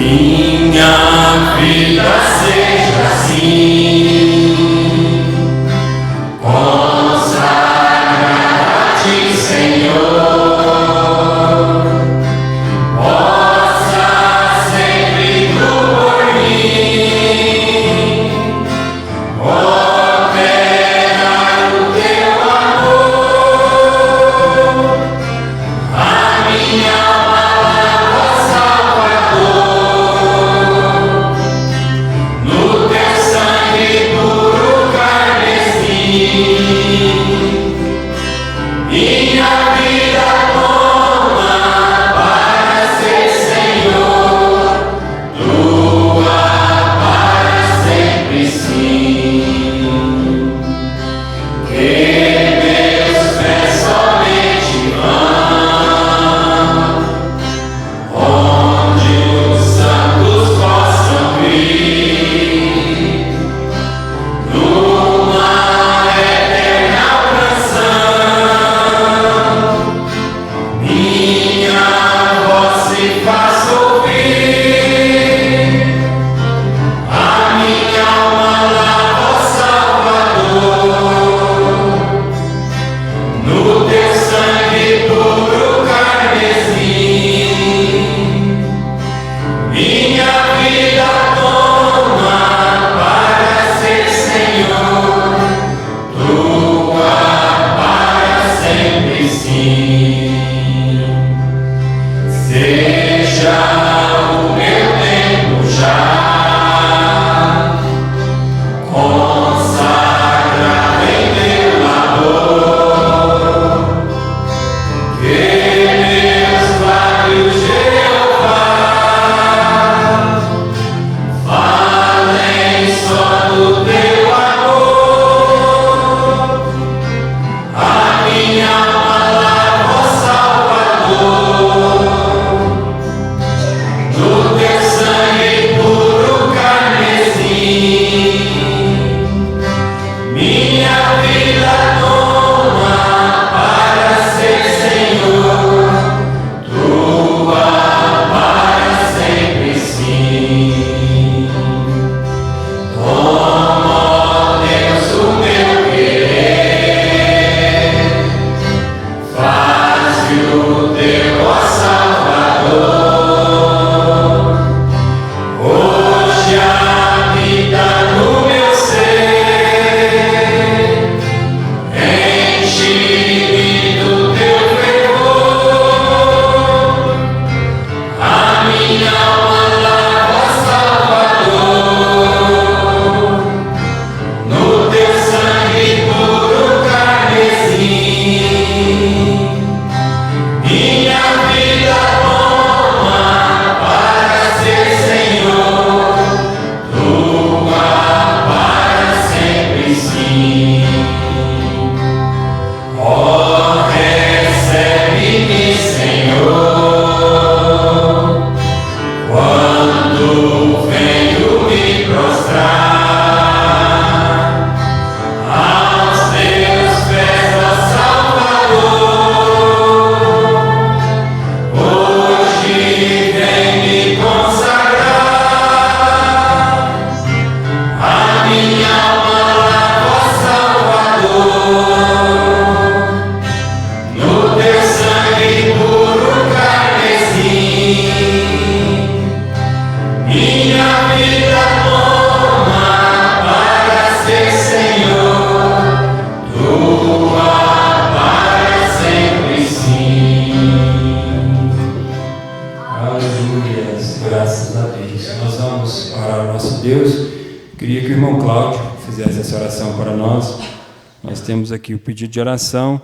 Minha vida seja assim, consagrada a ti, Senhor, possa sempre tu por mim operar o teu amor, a minha alma lava, Salvador, no teu sangue puro carmesim. Minha vida toma para ser, Senhor, tua para sempre sim. Que meus pés somente vão onde os santos possam ir, numa eterna canção. Minha voz se faz ouvir, a minha alma lava, Salvador, no teu sangue puro carmesim. Minha vida toma para ser, Senhor, tua para sempre sim. Seja o meu tempo já consagrado em teu labor, que meus lábios, Jeová, falem só do teu amor, a minha alma lava, Salvador, no teu sangue puro carmesim. Minha vida toma para ser, Senhor, tua para sempre sim. Toma, ó Deus, o meu querer, faz-me o teu, ó Salvador, hoje habita no meu ser, enche-me do teu fervor, a minha alma lava, Salvador, no teu sangue puro carmesim. Minha vida toma para ser, Senhor, tua para sempre sim. Ó, recebe-me, Senhor, quando venho me prostrar aos teus pés, ó Salvador. Hoje vem me consagrar, a minha alma lava, Salvador, no teu sangue puro carmesim. Minha vida toma para ser, Senhor, tua para sempre sim. Aleluia, graças a Deus. Nós vamos orar ao nosso Deus. Queria que o irmão Cláudio fizesse essa oração para nós. Nós temos aqui o pedido de oração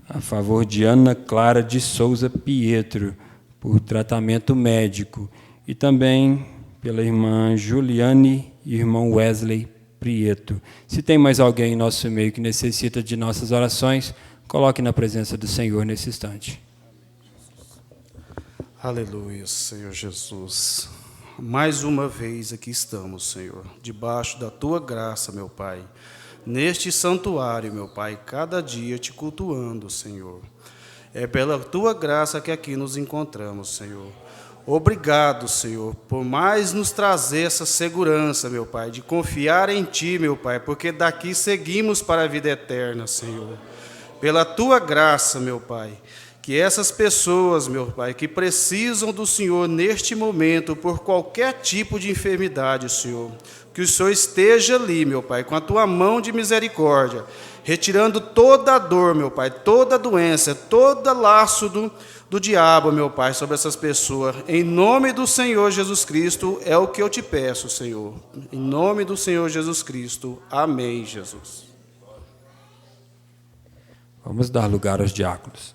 a favor de Ana Clara de Souza Pietro, por tratamento médico, e também pela irmã Juliane e irmão Wesley Prieto. Se tem mais alguém em nosso meio que necessita de nossas orações, coloque na presença do Senhor nesse instante. Aleluia, Senhor Jesus. Mais uma vez aqui estamos, Senhor, debaixo da Tua graça, meu Pai, neste santuário, meu Pai, cada dia te cultuando, Senhor. É pela Tua graça que aqui nos encontramos, Senhor. Obrigado, Senhor, por mais nos trazer essa segurança, meu Pai, de confiar em Ti, meu Pai, porque daqui seguimos para a vida eterna, Senhor. Pela Tua graça, meu Pai, que essas pessoas, meu Pai, que precisam do Senhor neste momento, por qualquer tipo de enfermidade, Senhor, que o Senhor esteja ali, meu Pai, com a Tua mão de misericórdia, retirando toda a dor, meu Pai, toda a doença, todo laço do diabo, meu Pai, sobre essas pessoas. Em nome do Senhor Jesus Cristo, é o que eu te peço, Senhor. Em nome do Senhor Jesus Cristo. Amém, Jesus. Vamos dar lugar aos diáconos.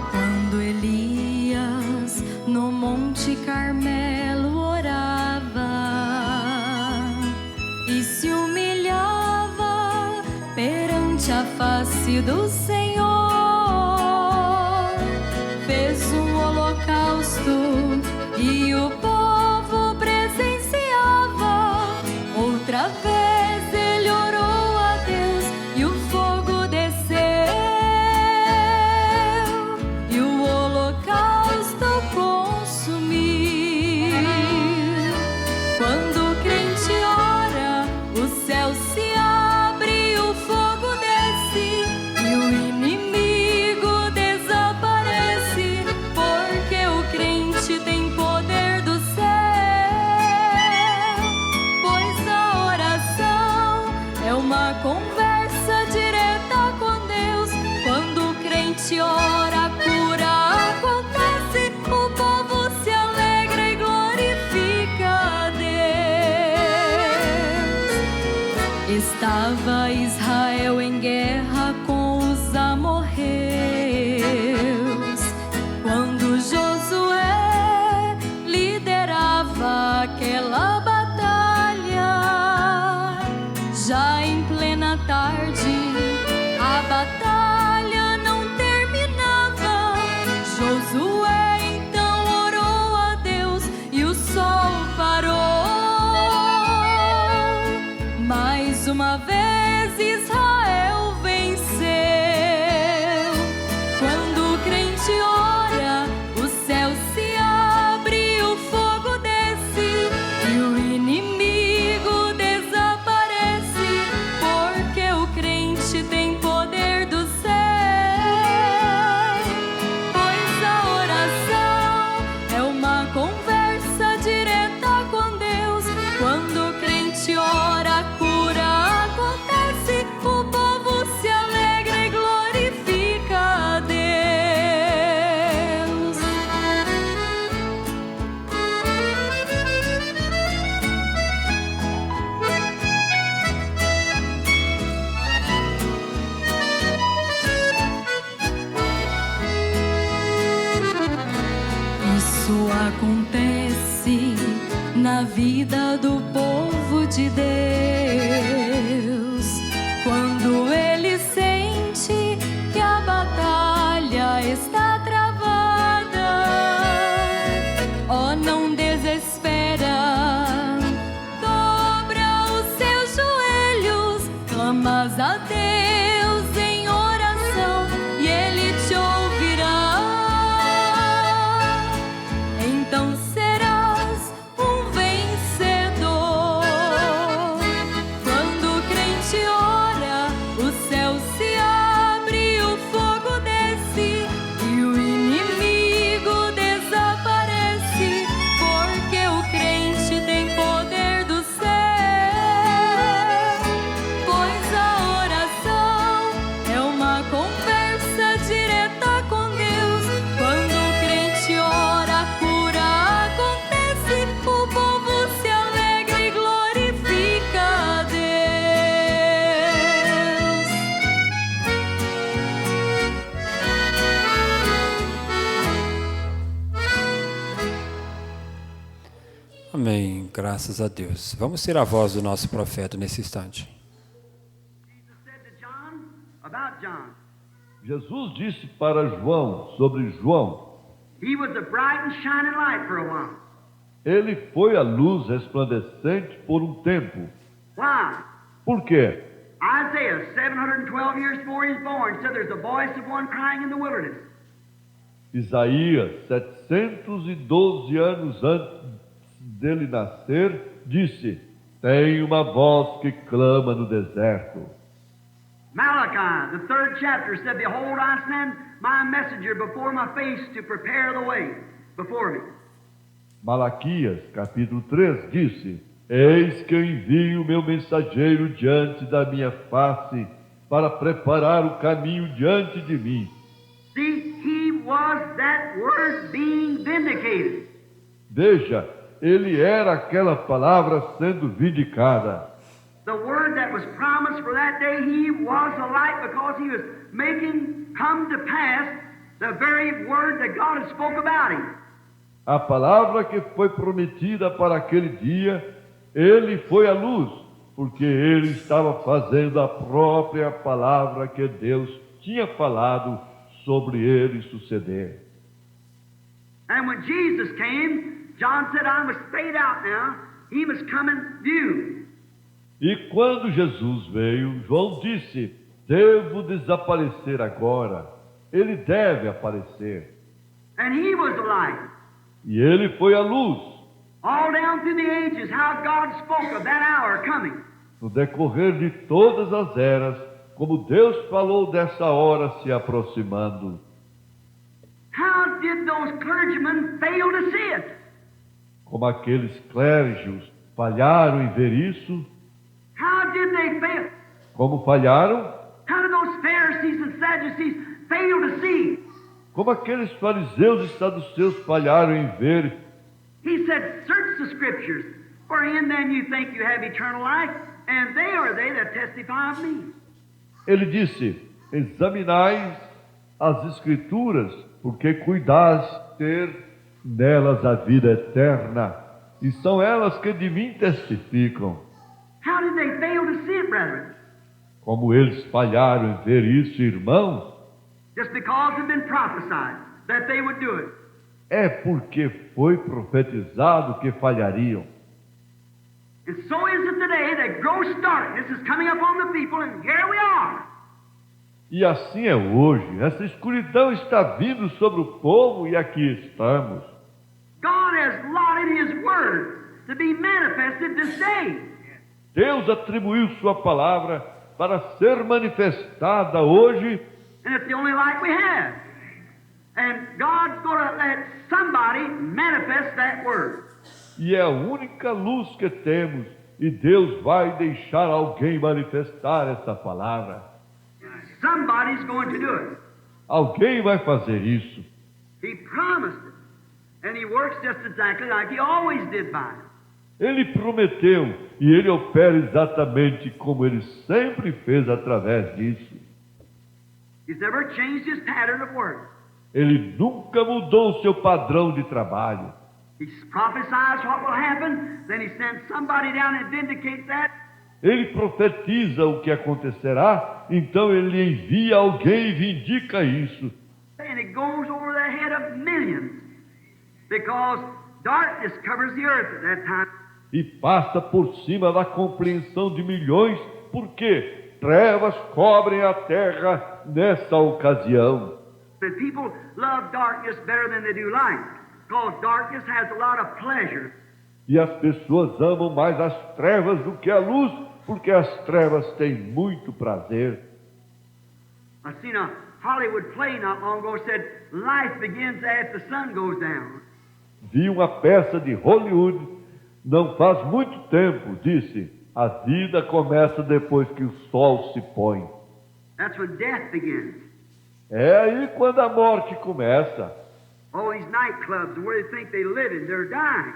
Quando Elias no Monte Carmelo orava e se humilhava perante a face do Senhor, fez um holocausto e o povo presenciava. Outra vez ele orou a Deus e o fogo desceu e o holocausto consumiu. Quando o crente ora, o céu se abre e o fogo desce e o inimigo desaparece, porque o crente tem poder do céu. Pois a oração é uma conversa direta com Deus. Quando o crente ora, a cura acontece, o povo se alegra e glorifica a Deus. Estava Israel em guerra com os amorreus, quando Josué liderava aquela batalha. Já em plena tarde, a batalha não terminava. Josué então orou a Deus e o sol parou. Mais uma vez Israel venceu. Quando o crente ora, o céu se abre, o fogo desce e o inimigo desaparece, porque o crente tem poder do céu. Pois a oração é uma conversa direta com Deus. Quando o crente ora, a cura acontece, o povo se alegra e glorifica a Deus. Isso acontece na vida do povo de Deus, quando ele sente que a batalha está travada. Oh, não desespera, dobra os seus joelhos, clamas a Deus em oração e Ele te ouvirá. Então serás um vencedor. Quando o crente ora, o céu se abre, o fogo desce e o inimigo desaparece, porque o crente tem poder do céu. Pois a oração é uma conversa direta com Deus. Quando o crente ora, a cura acontece, o povo se alegra e glorifica a Deus. Amém. Graças a Deus. Vamos ser a voz do nosso profeta nesse instante. Jesus said to John about John, Jesus disse para João sobre João: He was a bright and shining light for a while. ele foi a luz resplandecente por um tempo. Why? Por quê? Isaiah, 712 years before he was born, said there's a voice of one crying in the wilderness. Isaías, 712 anos antes dele nascer, disse: tem uma voz que clama no deserto. Malachi, the 3rd chapter, said, Behold, I send my messenger before my face to prepare the way before me. Malaquias, capítulo 3, disse: eis que eu envio meu mensageiro diante da minha face, para preparar o caminho diante de mim. See, he was that word being vindicated. Veja, ele era aquela palavra sendo vindicada. The word that was promised for that day, he was a light because he was making come to pass the very word that God had spoke about him. A palavra que foi prometida para aquele dia, ele foi a luz, porque ele estava fazendo a própria palavra que Deus tinha falado sobre ele suceder. And when Jesus came, John said, I must fade out now. He must come in view. E quando Jesus veio, João disse: devo desaparecer agora. Ele deve aparecer. And he was the light. E ele foi a luz. All down through the ages, how God spoke of that hour coming. No decorrer de todas as eras, como Deus falou dessa hora se aproximando. How did those clergymen fail to see it? Como aqueles clérigos falharam em ver isso. How did they fail? Como falharam? How did those Pharisees and Sadducees fail to see? Como aqueles fariseus e saduceus falharam em ver. He said, search the Scriptures, for in them you think you have eternal life, and they are they that testify of me. Ele disse: examinai as Escrituras, porque cuidais ter nelas a vida eterna, e são elas que de mim testificam. How did they fail to see it, brethren? Como eles falharam em ver isso, irmãos? Just because it had been prophesied that they would do it. É porque foi profetizado que falhariam. And so is it today that gross darkness is coming upon the people, and here we are. E assim é hoje. Essa escuridão está vindo sobre o povo e aqui estamos. God has allotted His Word to be manifested this day. Deus atribuiu sua palavra para ser manifestada hoje. And it's the only light we have. And God's going to let somebody manifest that Word. E é a única luz que temos. E Deus vai deixar alguém manifestar essa palavra. Somebody's going to do it. Alguém vai fazer isso. He promised it. And He works just exactly like He always did by it. Ele prometeu e Ele opera exatamente como Ele sempre fez através disso. He's never changed His pattern of work. Ele nunca mudou o seu padrão de trabalho. He prophesies what will happen, then He sends somebody down and vindicates that. Ele profetiza o que acontecerá, então Ele envia alguém e vindica isso. And it goes over the head of millions, because darkness covers the earth at that time. E passa por cima da compreensão de milhões, porque trevas cobrem a terra nessa ocasião. And people love darkness better than they do light, because darkness has a lot of pleasure. E as pessoas amam mais as trevas do que a luz, porque as trevas têm muito prazer. I seen a Hollywood play not long ago said, life begins as the sun goes down. Vi uma peça de Hollywood, não faz muito tempo, disse: a vida começa depois que o sol se põe. That's when death begins. É aí quando a morte começa. All these nightclubs where they think they live in, they're dying.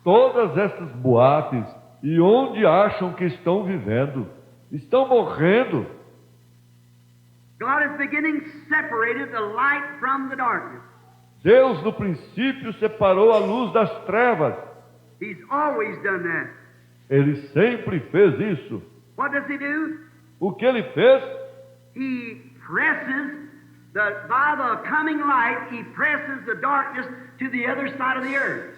Todas essas boates, e onde acham que estão vivendo, estão morrendo. God is beginning separated the light from the darkness. Deus, no princípio, separou a luz das trevas. He's always done that. Ele sempre fez isso. What does He do? O que Ele fez? He presses that by the coming light He presses the darkness to the other side of the earth.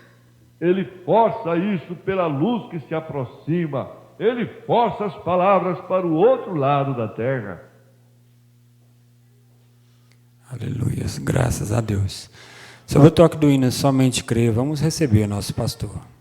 Ele força isso pela luz que se aproxima. Ele força as palavras para o outro lado da terra. Aleluia, graças a Deus. Sobre o toque do hino Somente Crer, vamos receber nosso pastor.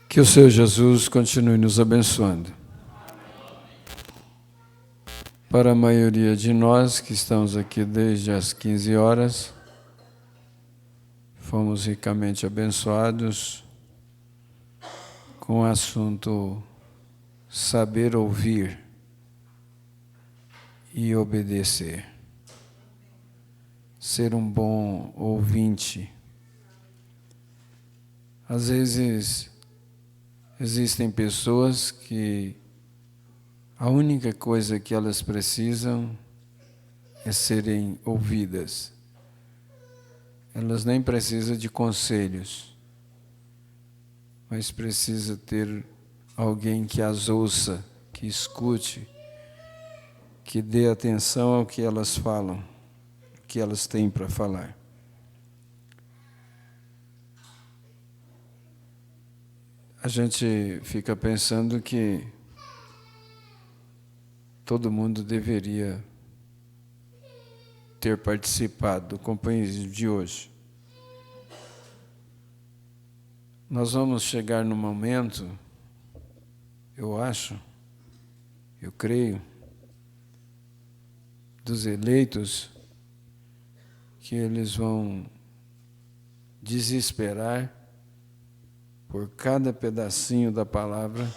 Que o Senhor Jesus continue nos abençoando. Para a maioria de nós que estamos aqui desde as 15 horas, fomos ricamente abençoados com o assunto saber ouvir e obedecer. Ser um bom ouvinte. Às vezes, existem pessoas que a única coisa que elas precisam é serem ouvidas. Elas nem precisam de conselhos, mas precisa ter alguém que as ouça, que escute, que dê atenção ao que elas falam, o que elas têm para falar. A gente fica pensando que todo mundo deveria ter participado do companheirismo de hoje. Nós vamos chegar no momento, eu acho, eu creio, dos eleitos, que eles vão desesperar por cada pedacinho da palavra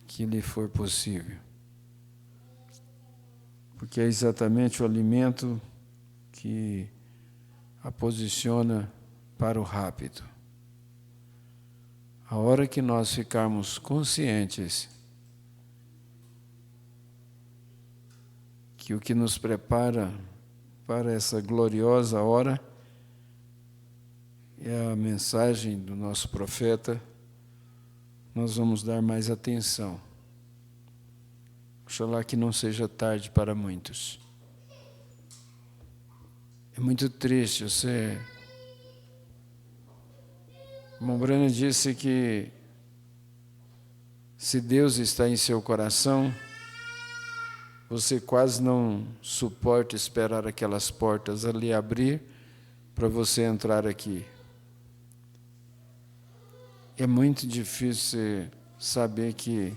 que lhe for possível. Porque é exatamente o alimento que a posiciona para o rápido. A hora que nós ficarmos conscientes que o que nos prepara para essa gloriosa hora é a mensagem do nosso profeta, nós vamos dar mais atenção. Oxalá que não seja tarde para muitos. É muito triste você... Irmão Brana disse que se Deus está em seu coração, você quase não suporta esperar aquelas portas ali abrir para você entrar aqui. É muito difícil saber que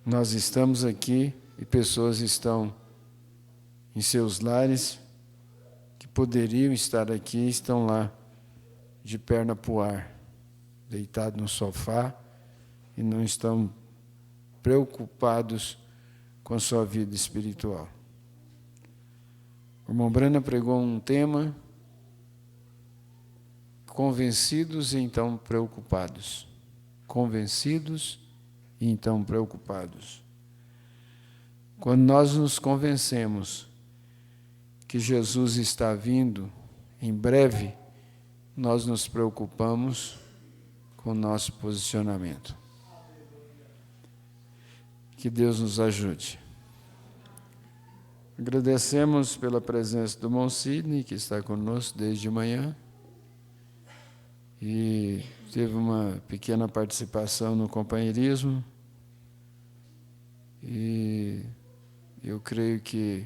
nós estamos aqui e pessoas estão em seus lares que poderiam estar aqui e estão lá de perna para o ar, deitados no sofá e não estão preocupados com a sua vida espiritual. O irmão Brana pregou um tema: convencidos e então preocupados. Convencidos e então preocupados. Quando nós nos convencemos que Jesus está vindo em breve, nós nos preocupamos com o nosso posicionamento. Que Deus nos ajude. Agradecemos pela presença do irmão Sidney, que está conosco desde manhã, e teve uma pequena participação no companheirismo, e eu creio que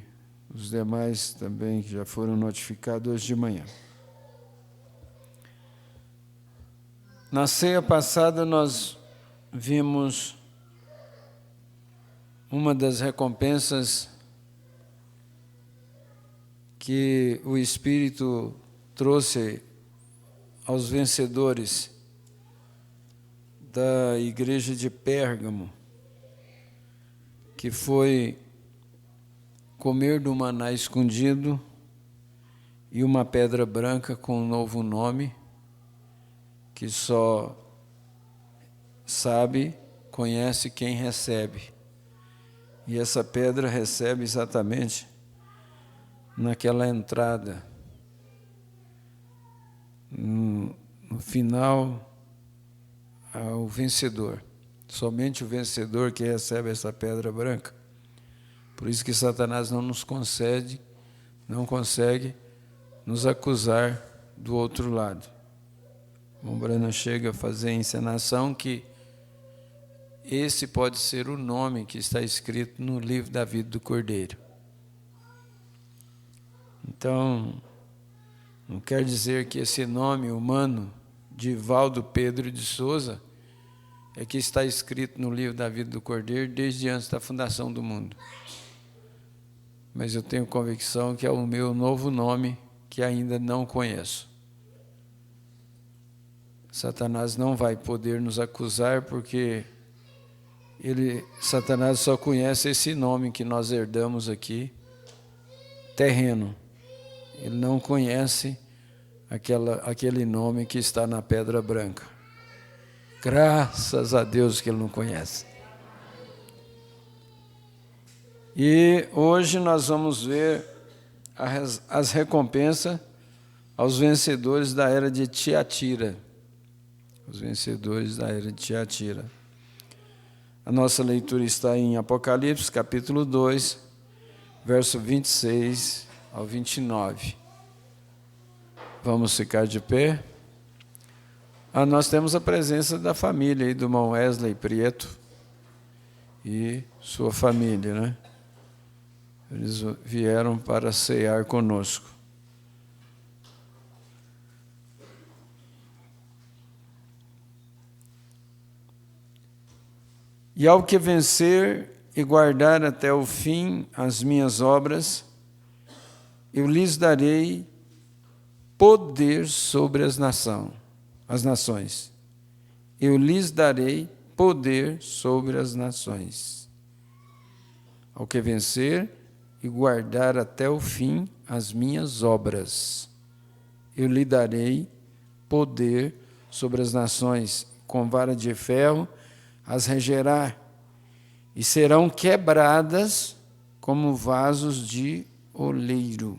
os demais também já foram notificados hoje de manhã. Na ceia passada nós vimos uma das recompensas que o Espírito trouxe aos vencedores da igreja de Pérgamo, que foi comer do maná escondido e uma pedra branca com um novo nome, que só sabe, conhece quem recebe. E essa pedra recebe exatamente naquela entrada, no final, ao vencedor. Somente o vencedor que recebe essa pedra branca. Por isso que Satanás não consegue nos acusar do outro lado. O Brano chega a fazer a encenação que esse pode ser o nome que está escrito no livro da vida do Cordeiro. Então, não quer dizer que esse nome humano de Valdo Pedro de Souza é que está escrito no livro da vida do Cordeiro desde antes da fundação do mundo. Mas eu tenho convicção que é o meu novo nome que ainda não conheço. Satanás não vai poder nos acusar porque Satanás só conhece esse nome que nós herdamos aqui, terreno. Ele não conhece aquele nome que está na pedra branca. Graças a Deus que ele não conhece. E hoje nós vamos ver as recompensas aos vencedores da era de Tiatira. Os vencedores da era de Tiatira. A nossa leitura está em Apocalipse, capítulo 2, verso 26 ao 29. Vamos ficar de pé. Nós temos a presença da família aí do irmão Wesley Prieto e sua família, né? Eles vieram para cear conosco. E ao que vencer e guardar até o fim as minhas obras, eu lhes darei poder sobre as nações. Eu lhes darei poder sobre as nações. Ao que vencer e guardar até o fim as minhas obras, eu lhe darei poder sobre as nações. Com vara de ferro as regerá, e serão quebradas como vasos de oleiro,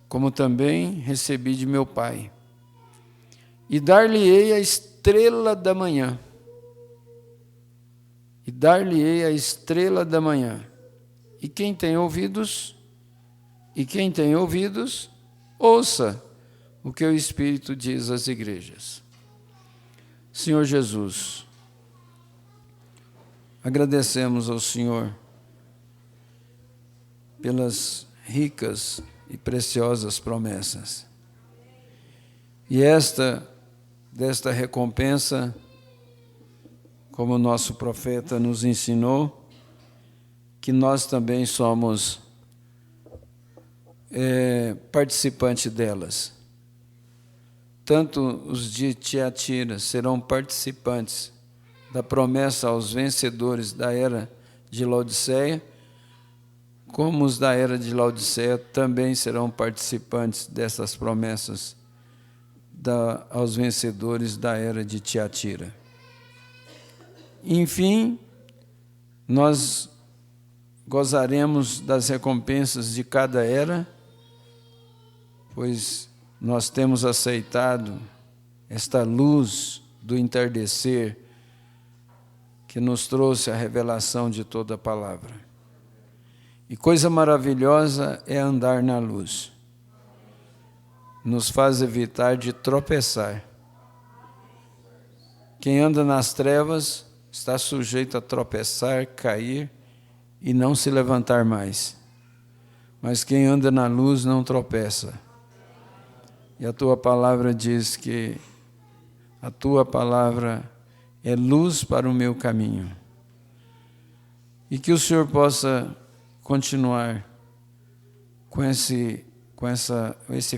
como também recebi de meu Pai. E dar-lhe-ei a estrela da manhã. E dar-lhe-ei a estrela da manhã. E quem tem ouvidos, ouça o que o Espírito diz às igrejas. Senhor Jesus, agradecemos ao Senhor pelas ricas e preciosas promessas. E desta recompensa, como o nosso profeta nos ensinou, que nós também somos participantes delas. Tanto os de Tiatira serão participantes da promessa aos vencedores da era de Laodiceia, como os da era de Laodiceia também serão participantes dessas promessas aos vencedores da era de Tiatira. Enfim, nós gozaremos das recompensas de cada era, pois nós temos aceitado esta luz do entardecer que nos trouxe a revelação de toda a palavra. E coisa maravilhosa é andar na luz. Nos faz evitar de tropeçar. Quem anda nas trevas está sujeito a tropeçar, cair e não se levantar mais. Mas quem anda na luz não tropeça. E a tua palavra diz que a tua palavra é luz para o meu caminho. E que o Senhor possa continuar com esse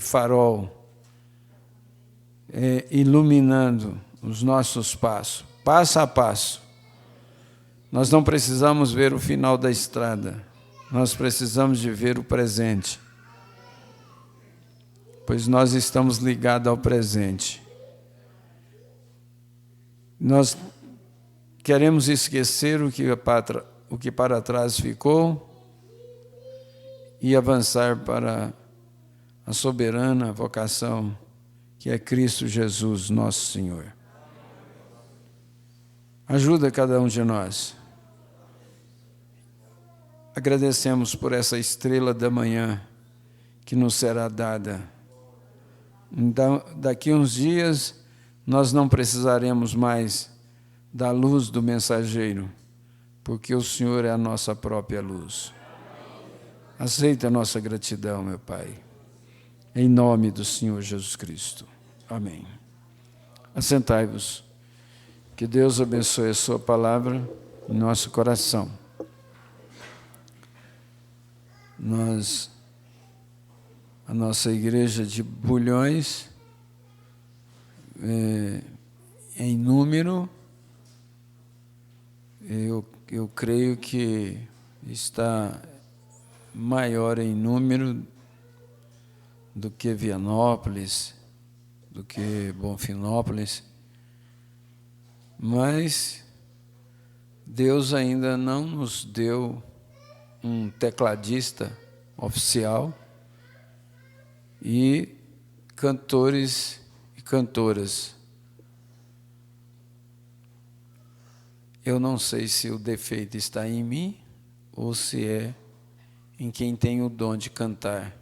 farol, iluminando os nossos passos, passo a passo. Nós não precisamos ver o final da estrada, nós precisamos de ver o presente, pois nós estamos ligados ao presente. Nós queremos esquecer o que para trás ficou e avançar para a soberana vocação que é Cristo Jesus, nosso Senhor. Ajuda cada um de nós. Agradecemos por essa estrela da manhã que nos será dada. Daqui uns dias nós não precisaremos mais da luz do mensageiro, porque o Senhor é a nossa própria luz. Aceita a nossa gratidão, meu Pai, em nome do Senhor Jesus Cristo. Amém. Assentai-vos. Que Deus abençoe a sua palavra em nosso coração. A nossa igreja de Bulhões, em número, eu creio que está maior em número do que Vianópolis, do que Bonfinópolis, mas Deus ainda não nos deu um tecladista oficial e cantores e cantoras. Eu não sei se o defeito está em mim ou se é em quem tem o dom de cantar.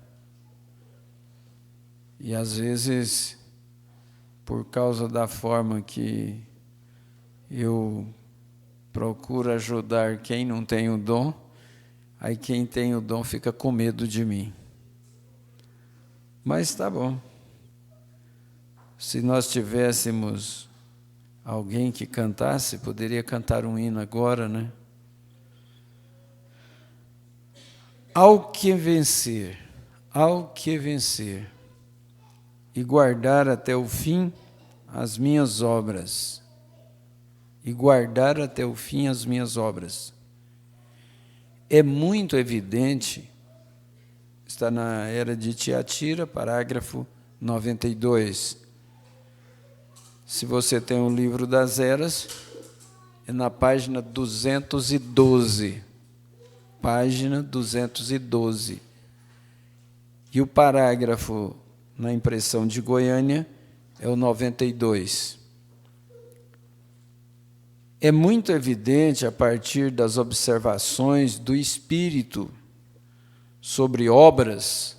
E às vezes, por causa da forma que eu procuro ajudar quem não tem o dom, aí quem tem o dom fica com medo de mim. Mas tá bom. Se nós tivéssemos alguém que cantasse, poderia cantar um hino agora, né? Ao que vencer, e guardar até o fim as minhas obras. É muito evidente, está na Era de Tiatira, parágrafo 92. Se você tem o livro das Eras, é na página 212. Página 212. E o parágrafo na impressão de Goiânia é o 92. É muito evidente, a partir das observações do Espírito sobre obras,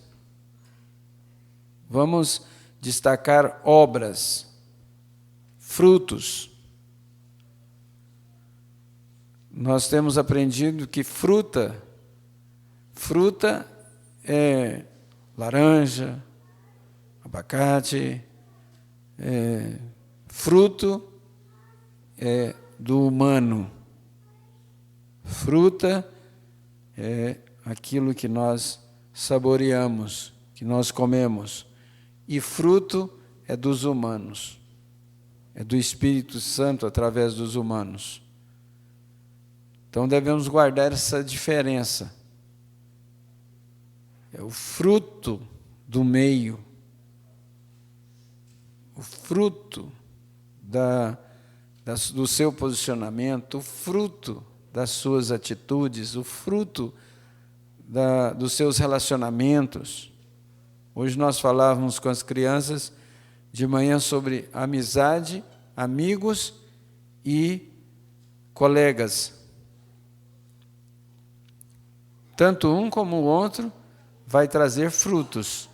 vamos destacar obras, frutos. Nós temos aprendido que fruta é laranja, abacate, fruto é do humano. Fruta é aquilo que nós saboreamos, que nós comemos. E fruto é dos humanos, é do Espírito Santo através dos humanos. Então devemos guardar essa diferença. É o fruto do meio, o fruto do seu posicionamento, o fruto das suas atitudes, o fruto dos seus relacionamentos. Hoje nós falávamos com as crianças de manhã sobre amizade, amigos e colegas. Tanto um como o outro vai trazer frutos.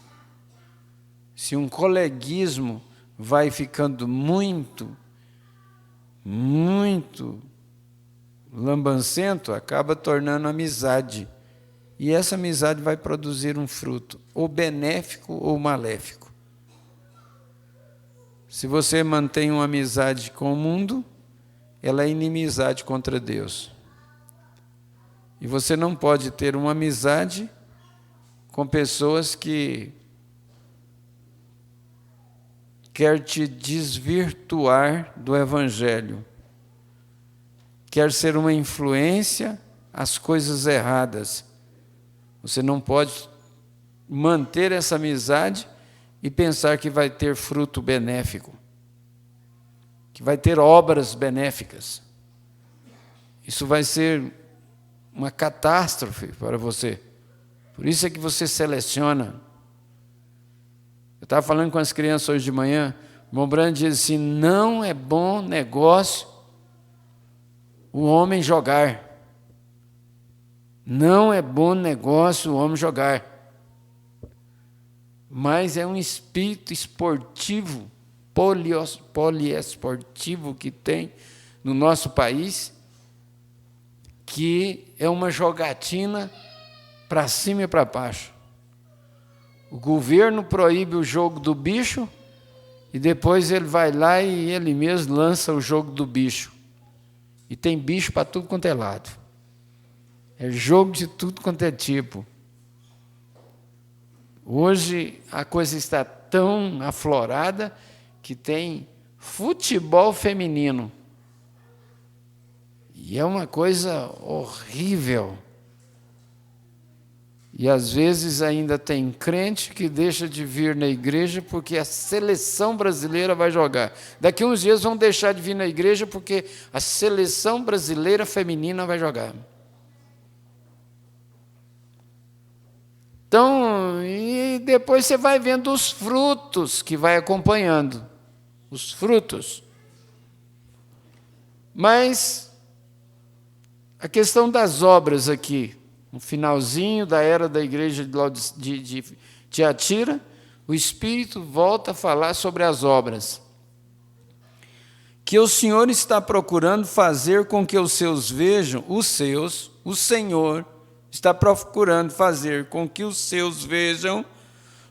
Se um coleguismo vai ficando muito lambancento, acaba tornando amizade. E essa amizade vai produzir um fruto, ou benéfico ou maléfico. Se você mantém uma amizade com o mundo, ela é inimizade contra Deus. E você não pode ter uma amizade com pessoas que quer te desvirtuar do Evangelho, quer ser uma influência às coisas erradas. Você não pode manter essa amizade e pensar que vai ter fruto benéfico, que vai ter obras benéficas. Isso vai ser uma catástrofe para você. Por isso é que você seleciona. Eu estava falando com as crianças hoje de manhã, o irmão Brando diz assim, não é bom negócio o homem jogar. Não é bom negócio o homem jogar. Mas é um espírito esportivo, poliesportivo que tem no nosso país, que é uma jogatina para cima e para baixo. O governo proíbe o jogo do bicho e depois ele vai lá e ele mesmo lança o jogo do bicho. E tem bicho para tudo quanto é lado. É jogo de tudo quanto é tipo. Hoje a coisa está tão aflorada que tem futebol feminino. E é uma coisa horrível. E às vezes ainda tem crente que deixa de vir na igreja porque a seleção brasileira vai jogar. Daqui uns dias vão deixar de vir na igreja porque a seleção brasileira feminina vai jogar. Então, e depois você vai vendo os frutos que vai acompanhando. Os frutos. Mas a questão das obras aqui, no finalzinho da era da igreja de Tiatira, o Espírito volta a falar sobre as obras. Que o Senhor está procurando fazer com que os seus vejam, o Senhor está procurando fazer com que os seus vejam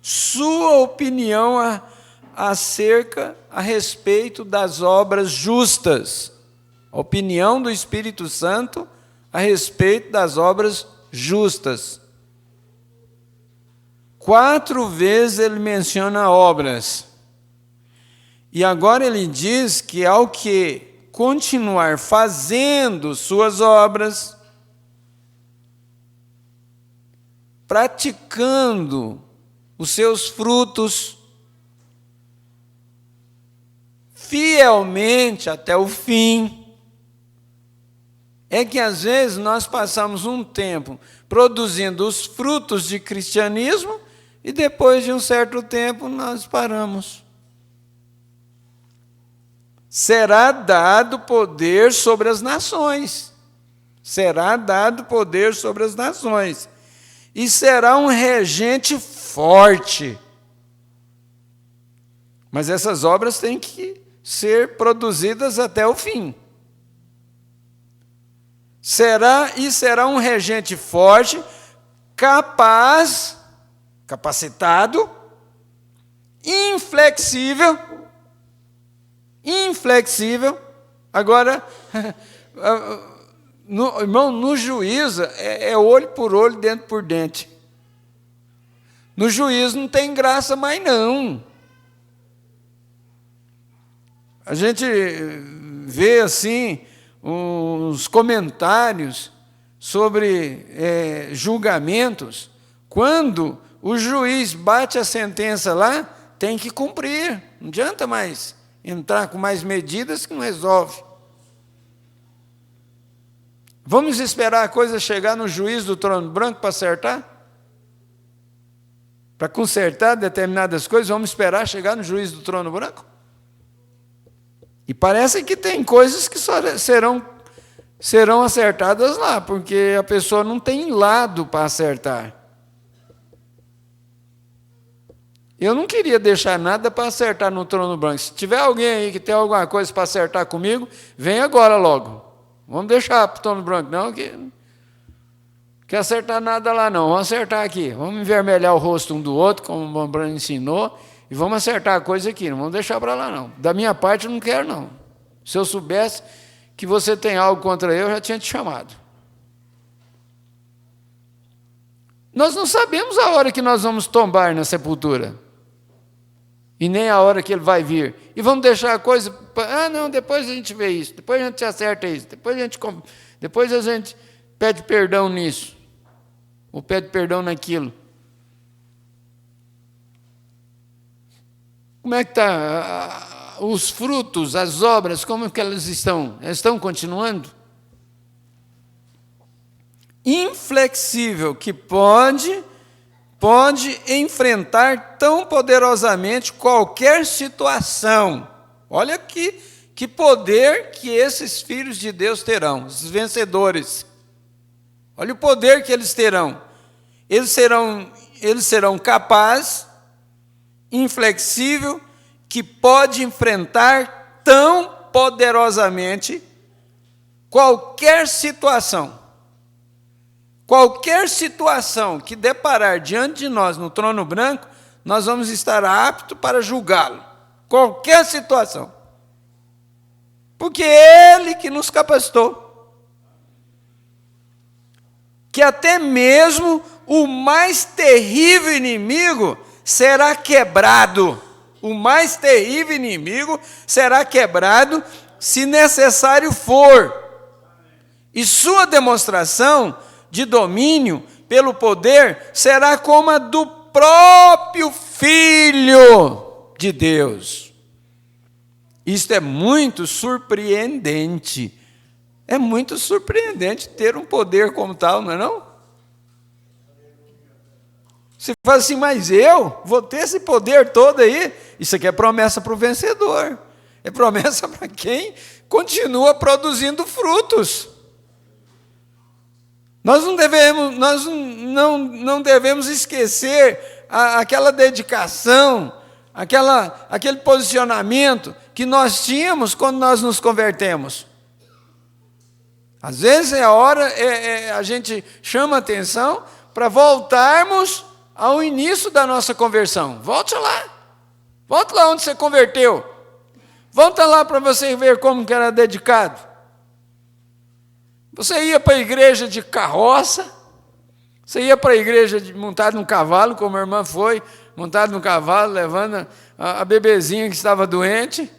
sua opinião a respeito das obras justas. A opinião do Espírito Santo a respeito das obras justas. 4 vezes ele menciona obras. E agora ele diz que ao que continuar fazendo suas obras, praticando os seus frutos, fielmente até o fim, é que às vezes nós passamos um tempo produzindo os frutos de cristianismo e depois de um certo tempo nós paramos. Será dado poder sobre as nações. Será dado poder sobre as nações. E será um regente forte. Mas essas obras têm que ser produzidas até o fim. Será um regente forte, capacitado, inflexível. Agora, no juízo é olho por olho, dente por dente. No juízo não tem graça mais não. A gente vê assim uns comentários sobre julgamentos. Quando o juiz bate a sentença lá, tem que cumprir. Não adianta mais entrar com mais medidas que não resolve. Vamos esperar a coisa chegar no juiz do trono branco para acertar? Para consertar determinadas coisas, vamos esperar chegar no juiz do trono branco? E parece que tem coisas que só serão acertadas lá, porque a pessoa não tem lado para acertar. Eu não queria deixar nada para acertar no trono branco. Se tiver alguém aí que tem alguma coisa para acertar comigo, vem agora logo. Vamos deixar para o trono branco, não quer acertar nada lá não, vamos acertar aqui. Vamos envermelhar o rosto um do outro, como o irmão Branco ensinou, e vamos acertar a coisa aqui, não vamos deixar para lá não. Da minha parte eu não quero não. Se eu soubesse que você tem algo contra eu já tinha te chamado. Nós não sabemos a hora que nós vamos tombar na sepultura. E nem a hora que ele vai vir. E vamos deixar a coisa... não, depois a gente vê isso. Depois a gente acerta isso. Depois a gente pede perdão nisso. Ou pede perdão naquilo. Como é que está os frutos, as obras, como é que elas estão? Elas estão continuando? Inflexível, que pode enfrentar tão poderosamente qualquer situação. Olha que poder que esses filhos de Deus terão, esses vencedores. Olha o poder que eles terão. Eles serão capazes, inflexível, que pode enfrentar tão poderosamente qualquer situação. Qualquer situação que deparar diante de nós no trono branco, nós vamos estar aptos para julgá-lo. Qualquer situação. Porque é Ele que nos capacitou. Que até mesmo o mais terrível inimigo será quebrado. O mais terrível inimigo será quebrado se necessário for. E sua demonstração de domínio pelo poder será como a do próprio Filho de Deus. Isto é muito surpreendente. É muito surpreendente ter um poder como tal, não é não? Você fala assim, mas eu vou ter esse poder todo aí? Isso aqui é promessa para o vencedor. É promessa para quem continua produzindo frutos. Nós não devemos esquecer aquela dedicação, aquele posicionamento que nós tínhamos quando nós nos convertemos. Às vezes é a hora, a gente chama atenção para voltarmos ao início da nossa conversão. Volte lá onde você converteu. Volta lá para você ver como que era dedicado. Você ia para a igreja de carroça, você ia para a igreja montado num cavalo, como a irmã foi, montado no cavalo, levando a bebezinha que estava doente,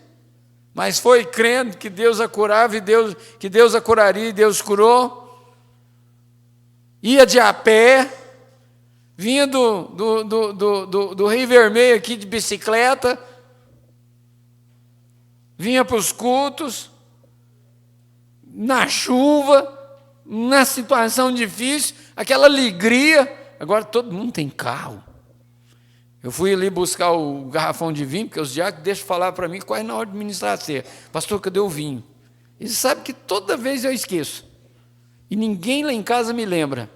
mas foi crendo que Deus a curava, que Deus a curaria, e Deus curou. Ia de a pé, vinha do Rio Vermelho aqui de bicicleta, vinha para os cultos, na chuva, na situação difícil, aquela alegria. Agora todo mundo tem carro. Eu fui ali buscar o garrafão de vinho, porque os diáconos deixam falar para mim quase na hora de ministrar a ceia. Pastor, cadê o vinho? Eles sabem que toda vez eu esqueço. E ninguém lá em casa me lembra.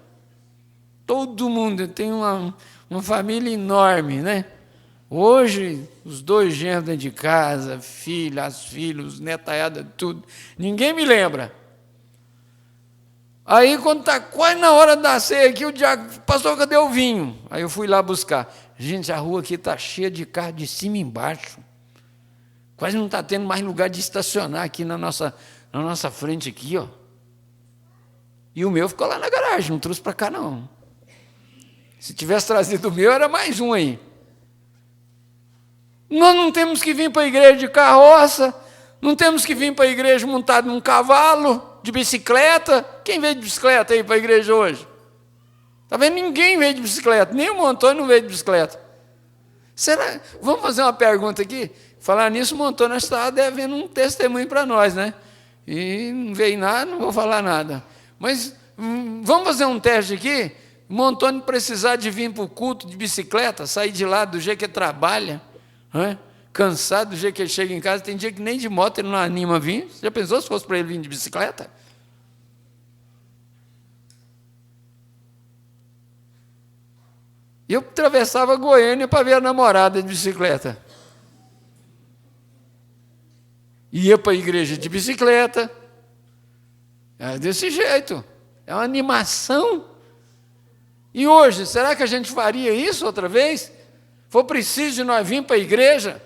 Todo mundo, eu tenho uma família enorme, né? Hoje, os 2 genros dentro de casa, as filhos, netaiada, tudo. Ninguém me lembra. Aí, quando está quase na hora da ceia aqui, o diácono, pastor, cadê o vinho? Aí eu fui lá buscar. Gente, a rua aqui está cheia de carro de cima e embaixo. Quase não está tendo mais lugar de estacionar aqui na nossa frente aqui, ó. E o meu ficou lá na garagem, não trouxe para cá, não. Se tivesse trazido o meu, era mais um aí. Nós não temos que vir para a igreja de carroça, não temos que vir para a igreja montado num cavalo, de bicicleta. Quem veio de bicicleta aí para a igreja hoje? Está vendo? Ninguém veio de bicicleta, nem o Montônio não veio de bicicleta. Será? Vamos fazer uma pergunta aqui? Falar nisso, o Montônio está devendo um testemunho para nós, né? E não veio nada, não vou falar nada. Mas vamos fazer um teste aqui? O Montônio precisar de vir para o culto de bicicleta, sair de lá do jeito que ele trabalha, cansado do jeito que ele chega em casa, tem dia que nem de moto ele não anima a vir. Você já pensou se fosse para ele vir de bicicleta? Eu atravessava Goiânia para ver a namorada de bicicleta. Ia para a igreja de bicicleta. É desse jeito. É uma animação. E hoje, será que a gente faria isso outra vez? For preciso de nós vir para a igreja.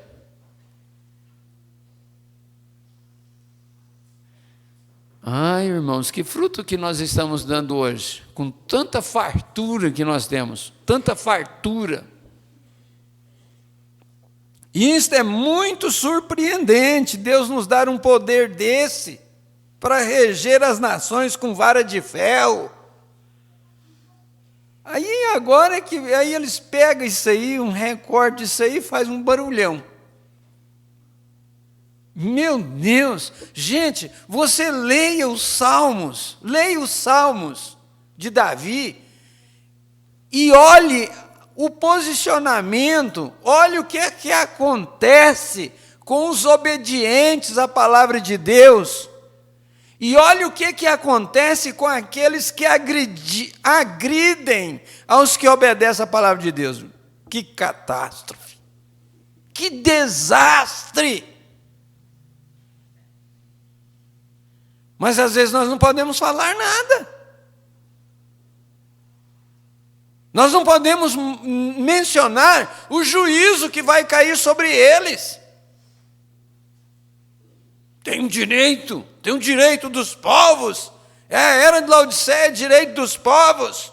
Ai, irmãos, que fruto que nós estamos dando hoje, com tanta fartura que nós temos, tanta fartura. E isso é muito surpreendente, Deus nos dar um poder desse, para reger as nações com vara de ferro. Aí agora aí eles pegam isso aí, um recorte disso aí, e faz um barulhão. Meu Deus, gente, você leia os Salmos de Davi e olhe o posicionamento, olhe o que é que acontece com os obedientes à palavra de Deus e olhe o que é que acontece com aqueles que agridem aos que obedecem à palavra de Deus. Que catástrofe, que desastre! Mas às vezes nós não podemos falar nada. Nós não podemos mencionar o juízo que vai cair sobre eles. Tem um direito dos povos. A era de Laodiceia é direito dos povos.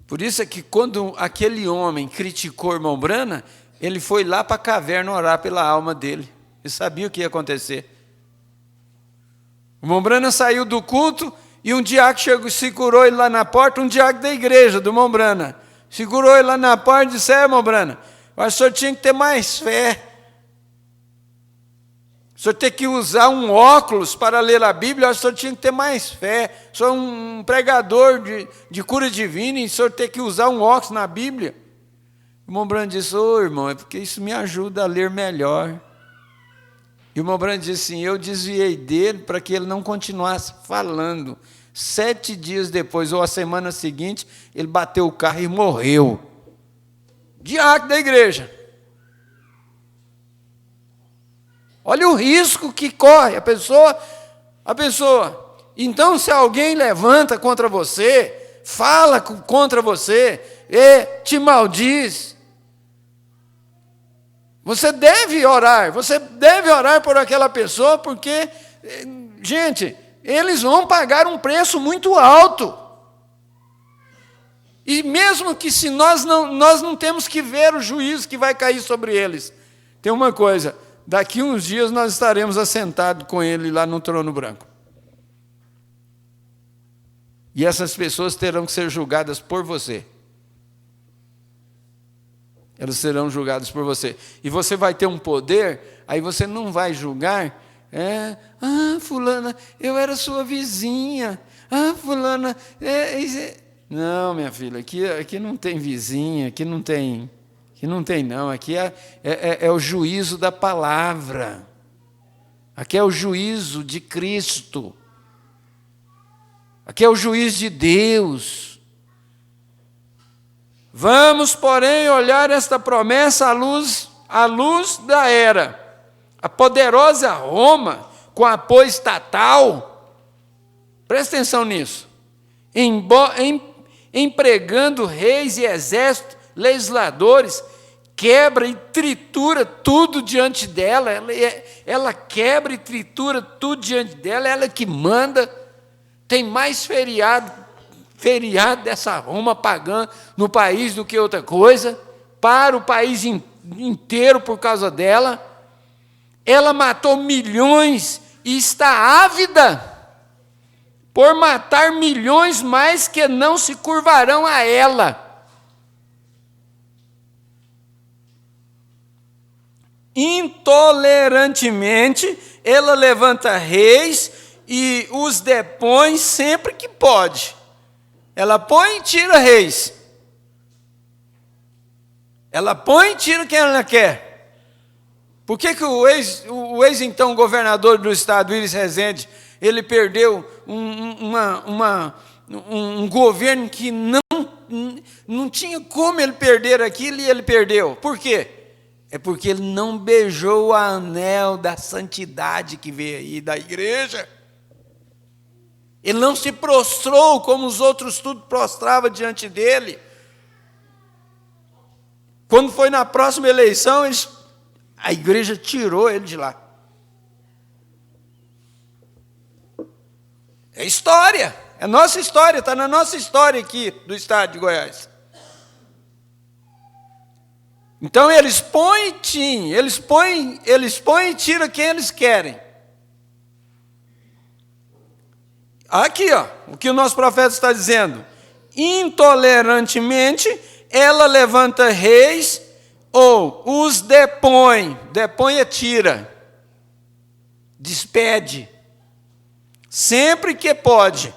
Por isso é que quando aquele homem criticou o irmão Brana, ele foi lá para a caverna orar pela alma dele. Ele sabia o que ia acontecer. O irmão Brana saiu do culto e um diácono segurou ele lá na porta, um diácono da igreja, do irmão Brana. Segurou ele lá na porta e disse: irmão Brana, o senhor tinha que ter mais fé. O senhor tem que usar um óculos para ler a Bíblia, o senhor tinha que ter mais fé. O senhor é um pregador de cura divina e o senhor tem que usar um óculos na Bíblia. O irmão Brana disse: irmão, é porque isso me ajuda a ler melhor. E o irmão Brana disse assim: eu desviei dele para que ele não continuasse falando. 7 dias depois, ou a semana seguinte, ele bateu o carro e morreu. Diácono da igreja. Olha o risco que corre a pessoa. Então, se alguém levanta contra você, fala contra você, te maldiz, você deve orar por aquela pessoa, porque, gente, eles vão pagar um preço muito alto. E mesmo que se nós não temos que ver o juízo que vai cair sobre eles, tem uma coisa, daqui uns dias nós estaremos assentados com ele lá no trono branco. E essas pessoas terão que ser julgadas por você. Elas serão julgadas por você. E você vai ter um poder, aí você não vai julgar. Fulana, eu era sua vizinha. Fulana, Não, minha filha, aqui não tem vizinha, aqui não tem não. Aqui é o juízo da palavra. Aqui é o juízo de Cristo. Aqui é o juiz de Deus. Vamos, porém, olhar esta promessa à luz da era. A poderosa Roma, com apoio estatal, presta atenção nisso, empregando reis e exércitos, legisladores, quebra e tritura tudo diante dela, ela quebra e tritura tudo diante dela, ela que manda, tem mais feriado dessa Roma pagã no país do que outra coisa, para o país inteiro por causa dela. Ela matou milhões e está ávida por matar milhões mais que não se curvarão a ela. Intolerantemente, ela levanta reis e os depõe sempre que pode. Ela põe e tira reis. Ela põe e tira quem ela quer. Por que o ex-então governador do estado, Iris Rezende, ele perdeu um governo que não tinha como ele perder aquilo e ele perdeu? Por quê? É porque ele não beijou o anel da santidade que veio aí da igreja. Ele não se prostrou como os outros tudo prostrava diante dele. Quando foi na próxima eleição, a igreja tirou ele de lá. É história, é nossa história, está na nossa história aqui do estado de Goiás. Então eles põem e tiram quem eles querem. Aqui, ó, o que o nosso profeta está dizendo. Intolerantemente, ela levanta reis ou os depõe. Depõe é tira. Despede. Sempre que pode.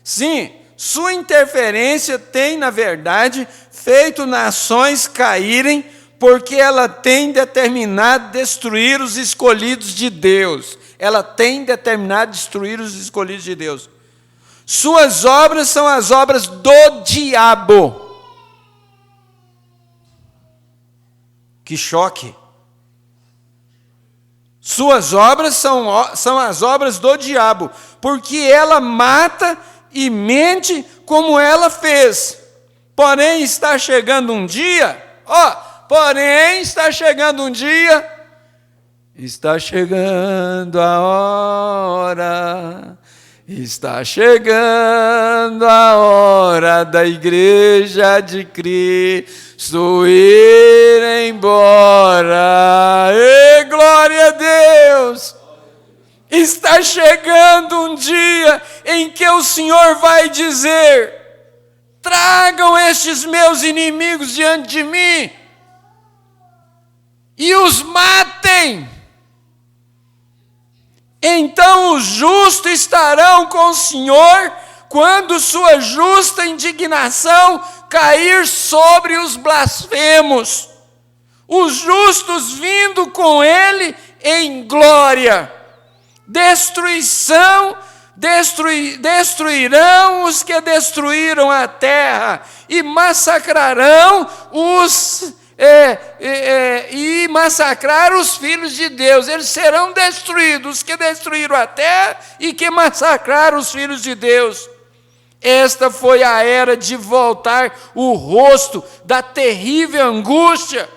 Sim, sua interferência tem, na verdade, feito nações caírem, porque ela tem determinado destruir os escolhidos de Deus. Ela tem determinado destruir os escolhidos de Deus. Suas obras são as obras do diabo. Que choque! Suas obras são as obras do diabo, porque ela mata e mente como ela fez. Porém, está chegando um dia, está chegando a hora, está chegando a hora da igreja de Cristo ir embora. E glória a Deus! Está chegando um dia em que o Senhor vai dizer: tragam estes meus inimigos diante de mim e os matem. Então os justos estarão com o Senhor quando sua justa indignação cair sobre os blasfemos. Os justos vindo com ele em glória. Destruirão os que destruíram a terra e massacrarão os filhos de Deus. Eles serão destruídos, os que destruíram a terra e que massacraram os filhos de Deus. Esta foi a era de voltar o rosto da terrível angústia.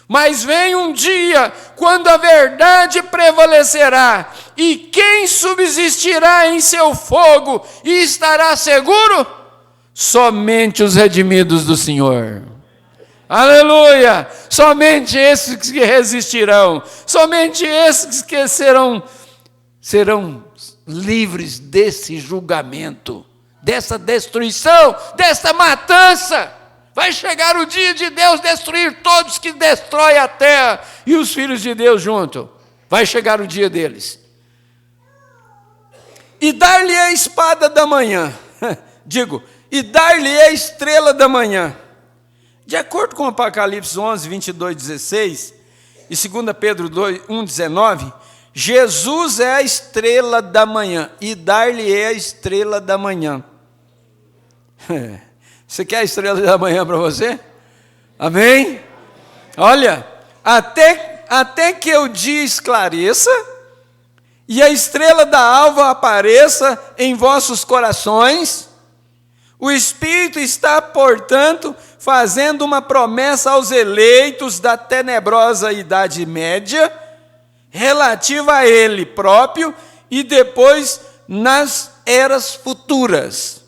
Mas vem um dia quando a verdade prevalecerá, e quem subsistirá em seu fogo e estará seguro? Somente os redimidos do Senhor. Aleluia! Somente esses que resistirão, somente esses que serão livres desse julgamento, dessa destruição, dessa matança. Vai chegar o dia de Deus destruir todos que destroem a terra e os filhos de Deus junto. Vai chegar o dia deles. E dar-lhe a espada da manhã. E dar-lhe a estrela da manhã. De acordo com Apocalipse 11, 22, 16 e 2 Pedro 2, 1, 19, Jesus é a estrela da manhã. E dar-lhe a estrela da manhã. Você quer a estrela da manhã para você? Amém? Olha, até que o dia esclareça e a estrela da alva apareça em vossos corações, o Espírito está, portanto, fazendo uma promessa aos eleitos da tenebrosa Idade Média, relativa a ele próprio e depois nas eras futuras.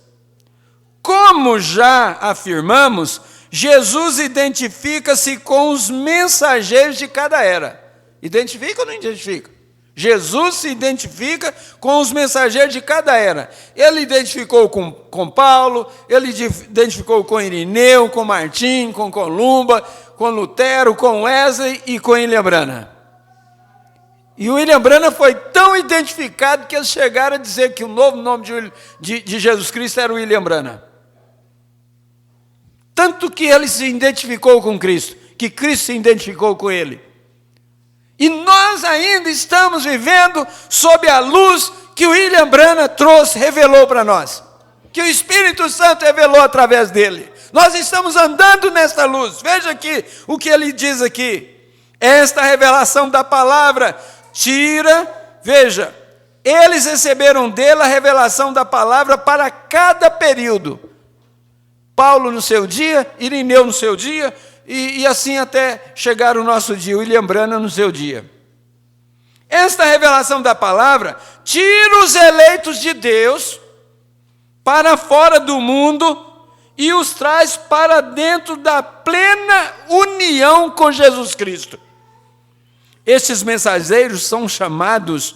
Como já afirmamos, Jesus identifica-se com os mensageiros de cada era. Identifica ou não identifica? Jesus se identifica com os mensageiros de cada era. Ele identificou com Paulo, ele identificou com Irineu, com Martim, com Columba, com Lutero, com Wesley e com William Branham. E o William Branham foi tão identificado que eles chegaram a dizer que o novo nome de Jesus Cristo era William Branham. Tanto que ele se identificou com Cristo, que Cristo se identificou com ele. E nós ainda estamos vivendo sob a luz que o William Branham trouxe, revelou para nós. Que o Espírito Santo revelou através dele. Nós estamos andando nesta luz. Veja aqui o que ele diz aqui. Esta revelação da palavra tira, veja, Eles receberam dele a revelação da palavra para cada período. Paulo no seu dia, Irineu no seu dia, e assim até chegar o nosso dia, William Branham no seu dia. Esta revelação da palavra tira os eleitos de Deus para fora do mundo e os traz para dentro da plena união com Jesus Cristo. Estes mensageiros são chamados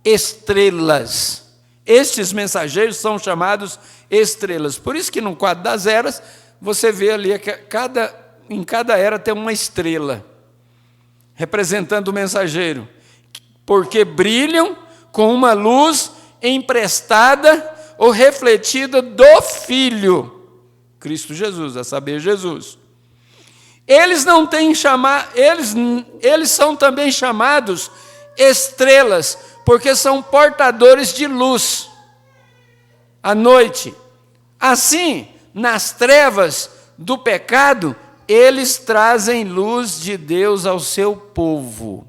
estrelas. Estes mensageiros são chamados estrelas. Por isso que no quadro das eras, você vê ali que em cada era tem uma estrela, representando o mensageiro, porque brilham com uma luz emprestada ou refletida do Filho, Cristo Jesus, a saber, Jesus. Eles não têm eles são também chamados estrelas, porque são portadores de luz à noite. Assim, nas trevas do pecado, eles trazem luz de Deus ao seu povo.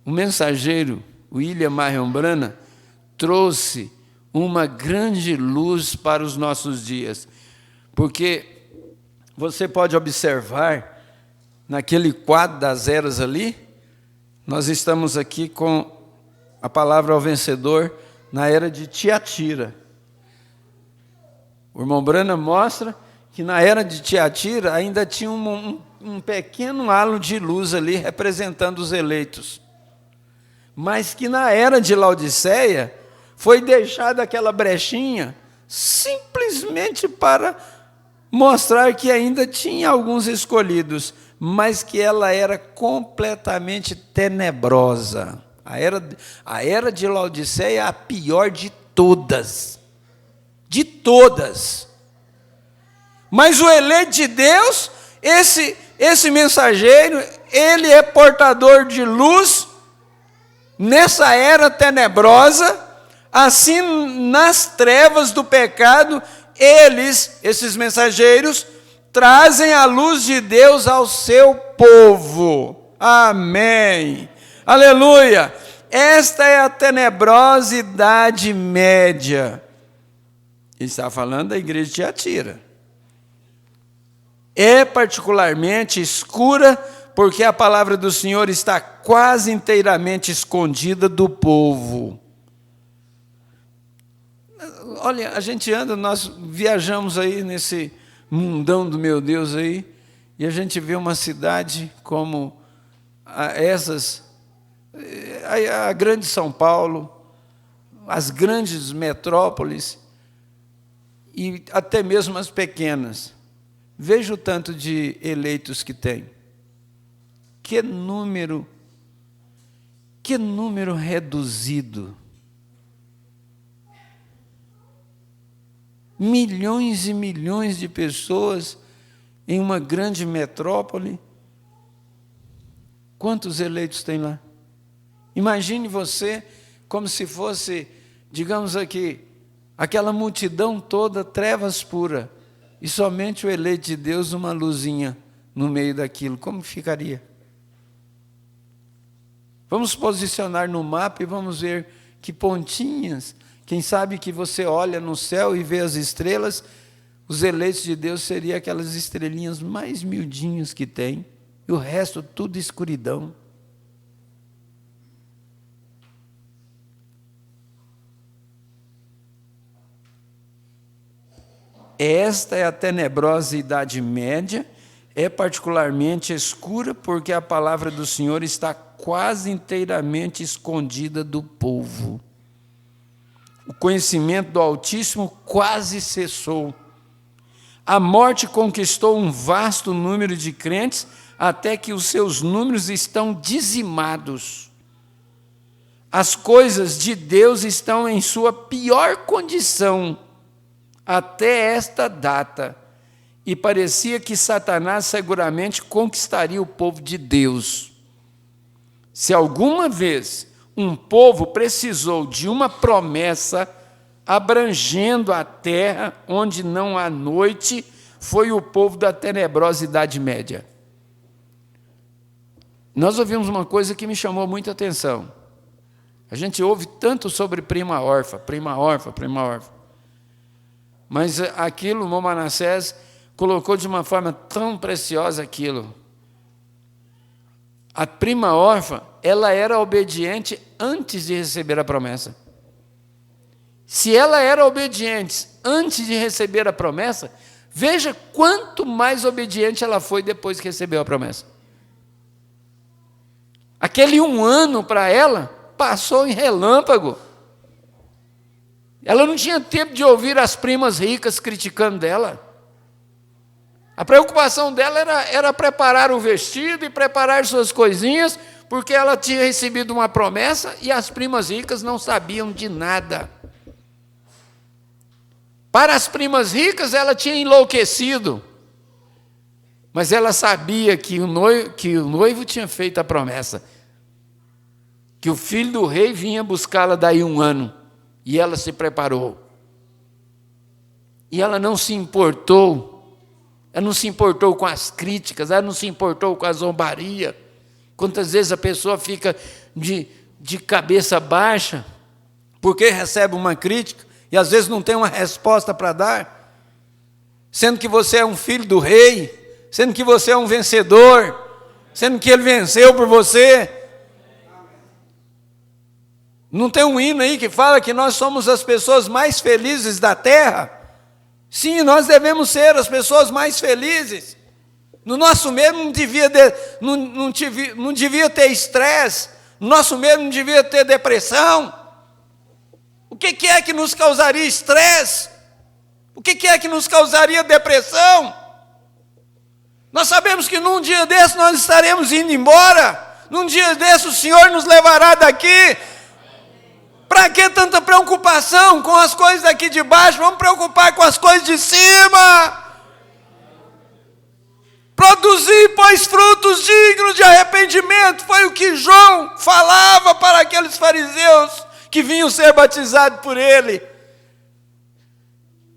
O mensageiro William Marion Branham trouxe uma grande luz para os nossos dias, porque você pode observar naquele quadro das eras ali, nós estamos aqui com a palavra ao vencedor na era de Tiatira. O irmão Branham mostra que na era de Tiatira ainda tinha um pequeno halo de luz ali representando os eleitos, mas que na era de Laodiceia foi deixada aquela brechinha simplesmente para mostrar que ainda tinha alguns escolhidos, mas que ela era completamente tenebrosa. A era de Laodiceia é a pior de todas. De todas. Mas o eleito de Deus, esse mensageiro, ele é portador de luz nessa era tenebrosa. Assim, nas trevas do pecado, esses mensageiros, trazem a luz de Deus ao seu povo. Amém. Aleluia. Esta é a tenebrosa Idade Média. Ele está falando da igreja de Tiatira. É particularmente escura, porque a palavra do Senhor está quase inteiramente escondida do povo. Olha, a gente anda, nós viajamos aí nesse mundão do meu Deus aí, e a gente vê uma cidade como a grande São Paulo, as grandes metrópoles, e até mesmo as pequenas. Veja o tanto de eleitos que tem. Que número reduzido. Milhões e milhões de pessoas em uma grande metrópole. Quantos eleitos tem lá? Imagine você como se fosse, digamos aqui, aquela multidão toda, trevas puras, e somente o eleito de Deus, uma luzinha no meio daquilo. Como ficaria? Vamos posicionar no mapa e vamos ver que pontinhas. Quem sabe que você olha no céu e vê as estrelas, os eleitos de Deus seriam aquelas estrelinhas mais miudinhas que tem, e o resto tudo escuridão. Esta é a tenebrosa Idade Média, é particularmente escura, porque a palavra do Senhor está quase inteiramente escondida do povo. O conhecimento do Altíssimo quase cessou. A morte conquistou um vasto número de crentes, até que os seus números estão dizimados. As coisas de Deus estão em sua pior condição até esta data, e parecia que Satanás seguramente conquistaria o povo de Deus. Se alguma vez um povo precisou de uma promessa abrangendo a terra onde não há noite, foi o povo da tenebrosa Idade Média. nós ouvimos uma coisa que me chamou muita atenção. A gente ouve tanto sobre prima órfã, prima órfã, prima órfã. Mas aquilo, o irmão Manassés colocou de uma forma tão preciosa aquilo. A prima órfã, ela era obediente antes de receber a promessa. Se ela era obediente antes de receber a promessa, veja quanto mais obediente ela foi depois que recebeu a promessa. Aquele 1 ano para ela passou em relâmpago. Ela não tinha tempo de ouvir as primas ricas criticando dela. A preocupação dela era preparar o vestido e preparar suas coisinhas, porque ela tinha recebido uma promessa e as primas ricas não sabiam de nada. Para as primas ricas, ela tinha enlouquecido, mas ela sabia que o noivo tinha feito a promessa, que o filho do rei vinha buscá-la daí 1 ano, e ela se preparou. E ela não se importou, com as críticas, ela não se importou com a zombaria. Quantas vezes a pessoa fica de cabeça baixa, porque recebe uma crítica, e às vezes não tem uma resposta para dar, sendo que você é um filho do rei, sendo que você é um vencedor, sendo que ele venceu por você. Não tem um hino aí que fala que nós somos as pessoas mais felizes da terra? Sim, nós devemos ser as pessoas mais felizes. No nosso meio não devia ter estresse, no nosso meio não devia ter depressão. O que é que nos causaria estresse? O que é que nos causaria depressão? Nós sabemos que num dia desse nós estaremos indo embora. Num dia desse o Senhor nos levará daqui. Para que tanta preocupação com as coisas daqui de baixo? Vamos preocupar com as coisas de cima. Produzir, pois, frutos dignos de arrependimento. Foi o que João falava para aqueles fariseus que vinham ser batizados por ele.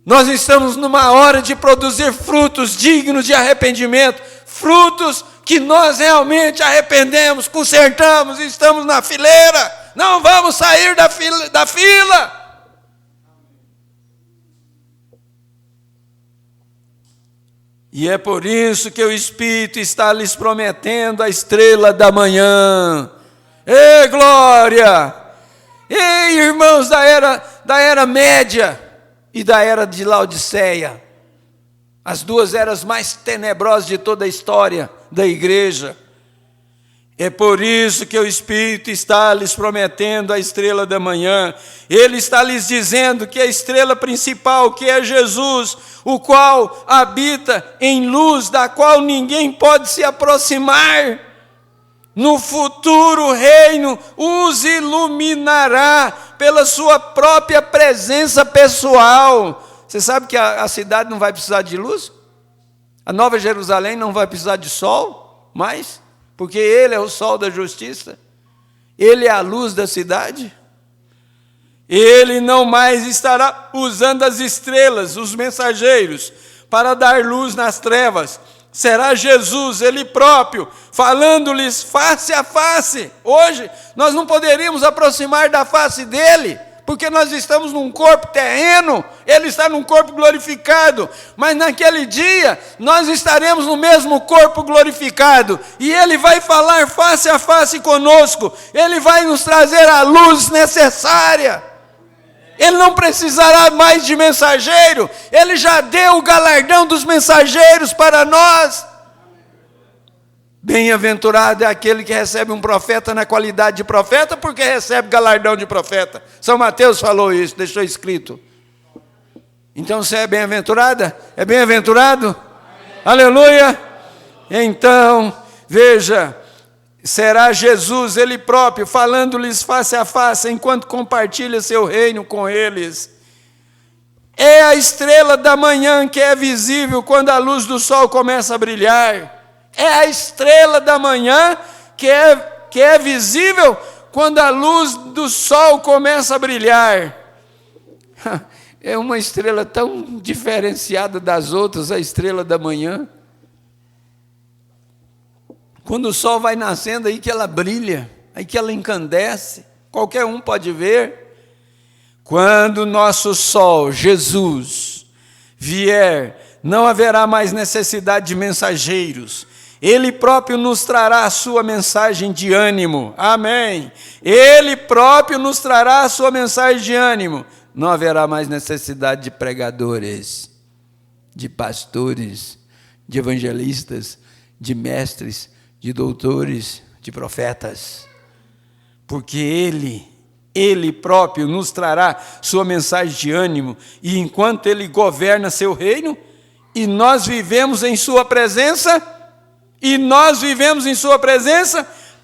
Nós estamos numa hora de produzir frutos dignos de arrependimento, frutos que nós realmente arrependemos, consertamos e estamos na fileira. Não vamos sair da fila. E é por isso que o Espírito está lhes prometendo a estrela da manhã. Ei, glória! Ei, irmãos da era média e da era de Laodiceia, as 2 eras mais tenebrosas de toda a história da igreja. É por isso que o Espírito está lhes prometendo a estrela da manhã. Ele está lhes dizendo que a estrela principal, que é Jesus, o qual habita em luz, da qual ninguém pode se aproximar, no futuro reino os iluminará pela sua própria presença pessoal. Você sabe que a cidade não vai precisar de luz? A Nova Jerusalém não vai precisar de sol mais? Porque Ele é o sol da justiça. Ele é a luz da cidade. Ele não mais estará usando as estrelas, os mensageiros, para dar luz nas trevas. Será Jesus, Ele próprio, falando-lhes face a face. Hoje, nós não poderíamos aproximar da face dEle, porque nós estamos num corpo terreno, Ele está num corpo glorificado. Mas naquele dia, nós estaremos no mesmo corpo glorificado, e Ele vai falar face a face conosco, Ele vai nos trazer a luz necessária. Ele não precisará mais de mensageiro, Ele já deu o galardão dos mensageiros para nós. Bem-aventurado é aquele que recebe um profeta na qualidade de profeta, porque recebe galardão de profeta. São Mateus falou isso, deixou escrito. Então você é bem-aventurada? É bem-aventurado? Aleluia! Então, veja, será Jesus, Ele próprio, falando-lhes face a face, enquanto compartilha seu reino com eles. É a estrela da manhã que é visível quando a luz do sol começa a brilhar. É a estrela da manhã que é visível quando a luz do sol começa a brilhar. É uma estrela tão diferenciada das outras, a estrela da manhã. Quando o sol vai nascendo, aí que ela brilha, aí que ela encandece, qualquer um pode ver. Quando o nosso sol, Jesus, vier, não haverá mais necessidade de mensageiros. Ele próprio nos trará a sua mensagem de ânimo. Amém. Ele próprio nos trará a sua mensagem de ânimo. Não haverá mais necessidade de pregadores, de pastores, de evangelistas, de mestres, de doutores, de profetas. Porque Ele próprio nos trará sua mensagem de ânimo. E enquanto Ele governa seu reino, e nós vivemos em sua presença,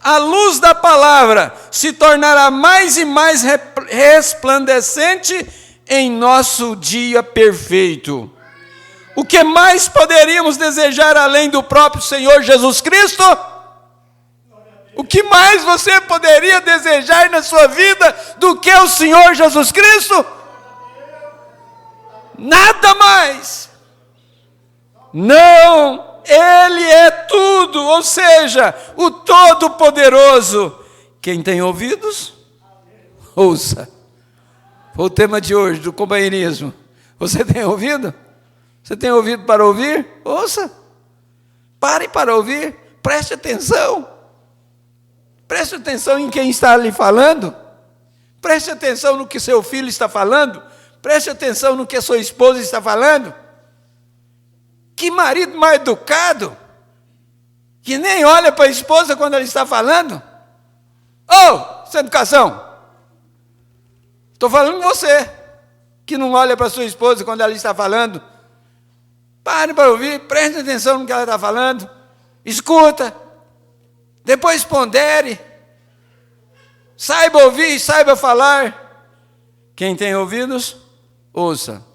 a luz da palavra se tornará mais e mais resplandecente em nosso dia perfeito. O que mais poderíamos desejar além do próprio Senhor Jesus Cristo? O que mais você poderia desejar na sua vida do que o Senhor Jesus Cristo? Nada mais. Não. Ele é tudo, ou seja, o Todo-Poderoso. Quem tem ouvidos, ouça. Foi o tema de hoje, do companheirismo. Você tem ouvido? Você tem ouvido para ouvir? Ouça. Pare para ouvir. Preste atenção. Preste atenção em quem está ali falando. Preste atenção no que seu filho está falando. Preste atenção no que sua esposa está falando. Que marido mal educado, que nem olha para a esposa quando ela está falando. Sem educação. Estou falando com você, que não olha para a sua esposa quando ela está falando. Pare para ouvir, preste atenção no que ela está falando. Escuta, depois pondere. Saiba ouvir, saiba falar. Quem tem ouvidos, ouça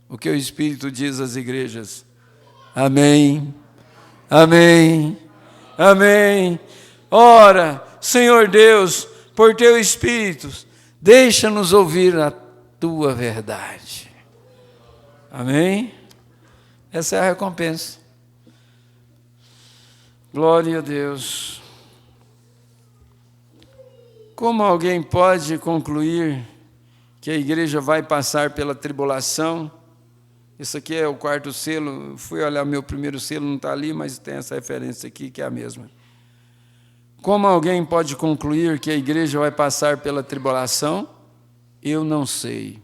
o que o Espírito diz às igrejas. Amém, amém, amém. Ora, Senhor Deus, por teu Espírito, deixa-nos ouvir a tua verdade. Amém? Essa é a recompensa. Glória a Deus. Como alguém pode concluir que a igreja vai passar pela tribulação? Isso aqui é o quarto selo. Fui olhar o meu primeiro selo, não está ali, mas tem essa referência aqui que é a mesma. Como alguém pode concluir que a igreja vai passar pela tribulação? Eu não sei.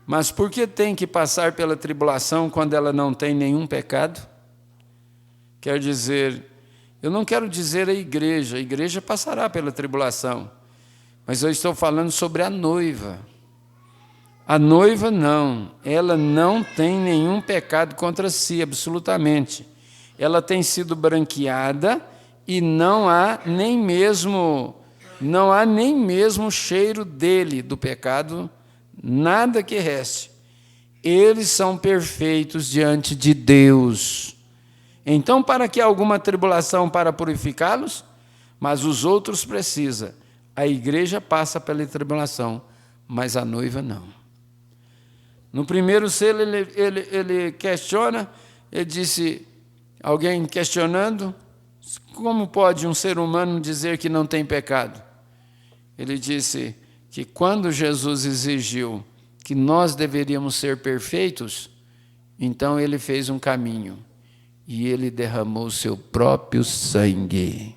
Mas por que tem que passar pela tribulação quando ela não tem nenhum pecado? Quer dizer, eu não quero dizer a igreja passará pela tribulação, mas eu estou falando sobre a noiva. A noiva não, ela não tem nenhum pecado contra si, absolutamente. Ela tem sido branqueada e não há nem mesmo cheiro dele, do pecado, nada que reste. Eles são perfeitos diante de Deus. Então, para que alguma tribulação para purificá-los? Mas os outros precisam. A igreja passa pela tribulação, mas a noiva não. No primeiro selo ele questiona, ele disse, alguém questionando, como pode um ser humano dizer que não tem pecado? Ele disse que quando Jesus exigiu que nós deveríamos ser perfeitos, então ele fez um caminho e ele derramou o seu próprio sangue.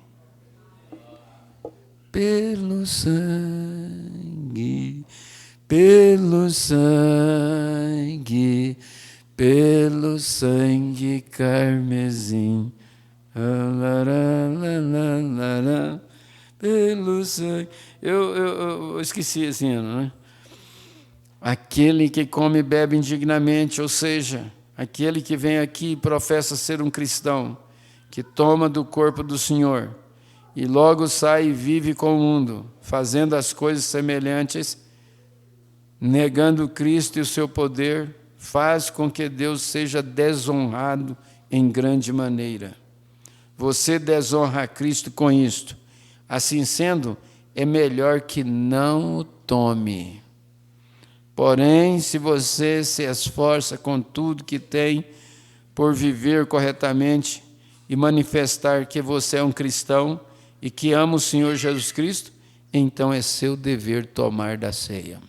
Pelo sangue, pelo sangue, pelo sangue carmesim, pelo sangue. Eu esqueci esse ano, né? Aquele que come e bebe indignamente, ou seja, aquele que vem aqui e professa ser um cristão, que toma do corpo do Senhor e logo sai e vive com o mundo, fazendo as coisas semelhantes, negando Cristo e o seu poder, faz com que Deus seja desonrado em grande maneira. Você desonra a Cristo com isto. Assim sendo, é melhor que não o tome. Porém, se você se esforça com tudo que tem por viver corretamente e manifestar que você é um cristão e que ama o Senhor Jesus Cristo, então é seu dever tomar da ceia.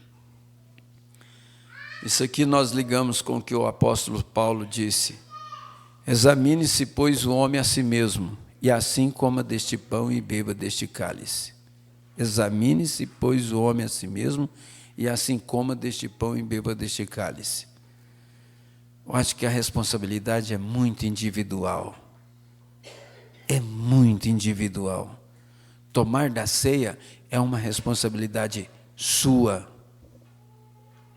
Isso aqui nós ligamos com o que o apóstolo Paulo disse: examine-se, pois, o homem a si mesmo, e assim coma deste pão e beba deste cálice. Examine-se, pois, o homem a si mesmo, e assim coma deste pão e beba deste cálice. Eu acho que a responsabilidade é muito individual. É muito individual. Tomar da ceia é uma responsabilidade sua.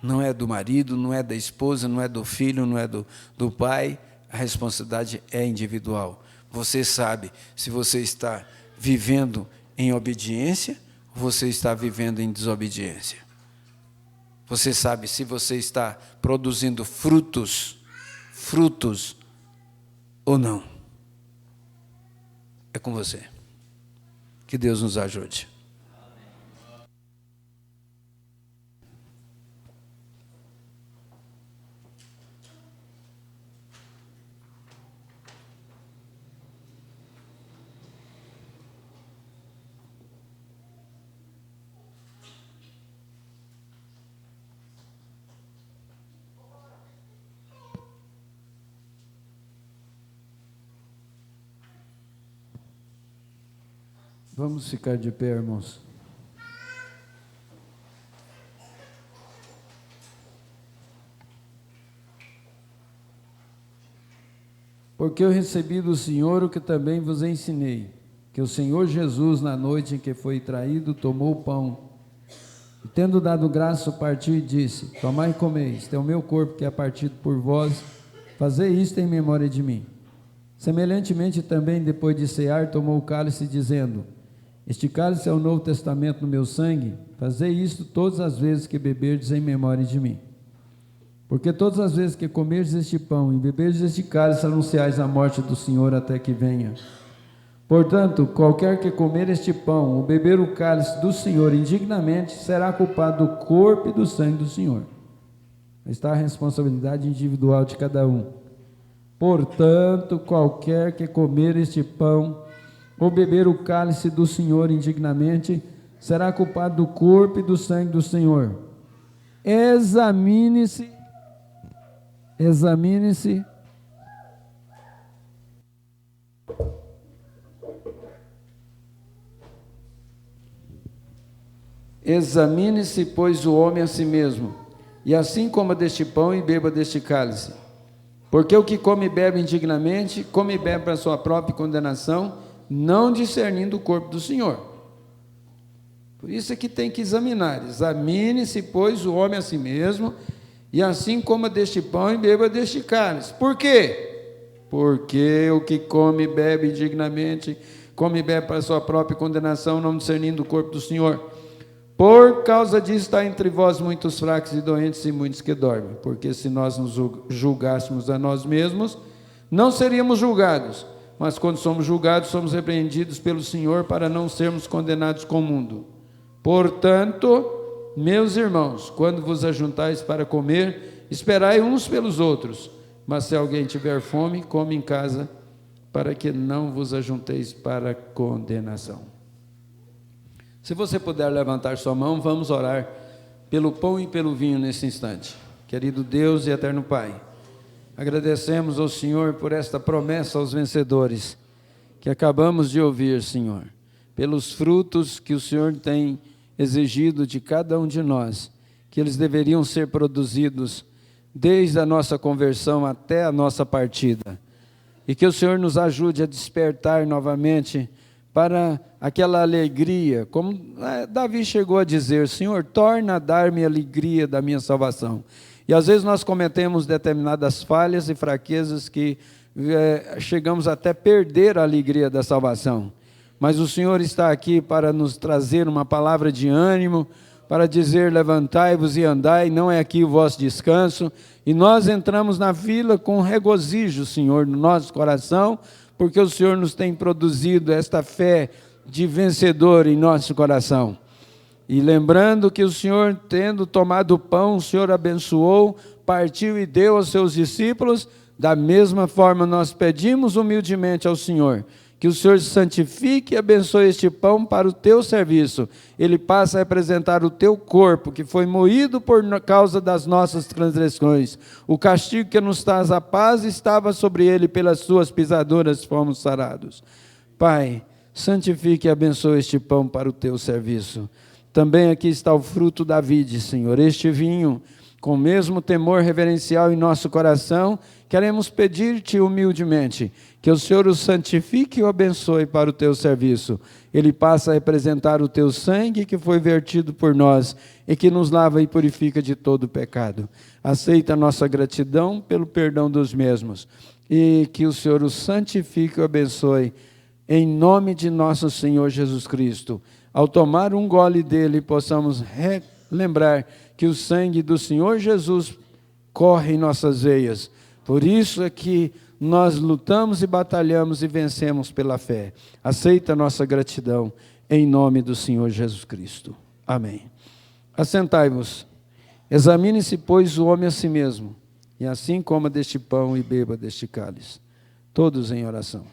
Não é do marido, não é da esposa, não é do filho, não é do pai. A responsabilidade é individual. Você sabe se você está vivendo em obediência ou você está vivendo em desobediência. Você sabe se você está produzindo frutos ou não. É com você. Que Deus nos ajude. Vamos ficar de pé, irmãos. Porque eu recebi do Senhor o que também vos ensinei, que o Senhor Jesus, na noite em que foi traído, tomou o pão, e tendo dado graça, partiu e disse: tomai e comei, este é o meu corpo que é partido por vós, fazei isto em memória de mim. Semelhantemente também, depois de cear, tomou o cálice, dizendo: este cálice é o Novo Testamento no meu sangue, fazei isto todas as vezes que beberdes em memória de mim. Porque todas as vezes que comerdes este pão e beberdes este cálice, anunciais a morte do Senhor até que venha. Portanto, qualquer que comer este pão ou beber o cálice do Senhor indignamente, será culpado do corpo e do sangue do Senhor. Está a responsabilidade individual de cada um. Portanto, qualquer que comer este pão ou beber o cálice do Senhor indignamente, será culpado do corpo e do sangue do Senhor. Examine-se. Examine-se, pois, o homem a si mesmo, e assim coma deste pão e beba deste cálice. Porque o que come e bebe indignamente, come e bebe para a sua própria condenação, não discernindo o corpo do Senhor. Por isso é que tem que examinar. Examine-se, pois, o homem a si mesmo, e assim coma deste pão e beba deste cálice. Por quê? Porque o que come e bebe indignamente, come e bebe para a sua própria condenação, não discernindo o corpo do Senhor. Por causa disso está entre vós muitos fracos e doentes e muitos que dormem. Porque se nós nos julgássemos a nós mesmos, não seríamos julgados. Mas quando somos julgados, somos repreendidos pelo Senhor para não sermos condenados com o mundo. Portanto, meus irmãos, quando vos ajuntais para comer, esperai uns pelos outros. Mas se alguém tiver fome, come em casa, para que não vos ajunteis para condenação. Se você puder levantar sua mão, vamos orar pelo pão e pelo vinho nesse instante. Querido Deus e eterno Pai, agradecemos ao Senhor por esta promessa aos vencedores que acabamos de ouvir, Senhor, pelos frutos que o Senhor tem exigido de cada um de nós, que eles deveriam ser produzidos desde a nossa conversão até a nossa partida, e que o Senhor nos ajude a despertar novamente para aquela alegria, como Davi chegou a dizer: Senhor, torna a dar-me a alegria da minha salvação. E às vezes nós cometemos determinadas falhas e fraquezas que chegamos até perder a alegria da salvação. Mas o Senhor está aqui para nos trazer uma palavra de ânimo, para dizer: levantai-vos e andai, não é aqui o vosso descanso. E nós entramos na fila com regozijo, Senhor, no nosso coração, porque o Senhor nos tem produzido esta fé de vencedor em nosso coração. E lembrando que o Senhor, tendo tomado o pão, o Senhor abençoou, partiu e deu aos seus discípulos, Da mesma forma, nós pedimos humildemente ao Senhor que o Senhor santifique e abençoe este pão para o teu serviço. Ele passa a representar o teu corpo, que foi moído por causa das nossas transgressões. O castigo que nos traz a paz estava sobre ele, pelas suas pisaduras fomos sarados. Pai, santifique e abençoe este pão para o teu serviço. Também aqui está o fruto da vide, Senhor, este vinho, com o mesmo temor reverencial em nosso coração, queremos pedir-te humildemente que o Senhor o santifique e o abençoe para o teu serviço. Ele passa a representar o teu sangue que foi vertido por nós e que nos lava e purifica de todo pecado. Aceita a nossa gratidão pelo perdão dos mesmos e que o Senhor o santifique e o abençoe em nome de nosso Senhor Jesus Cristo. Ao tomar um gole dele, possamos relembrar que o sangue do Senhor Jesus corre em nossas veias. Por isso é que nós lutamos e batalhamos e vencemos pela fé. Aceita a nossa gratidão em nome do Senhor Jesus Cristo. Amém. Assentai-vos. Examine-se, pois, o homem a si mesmo, e assim coma deste pão e beba deste cálice. Todos em oração.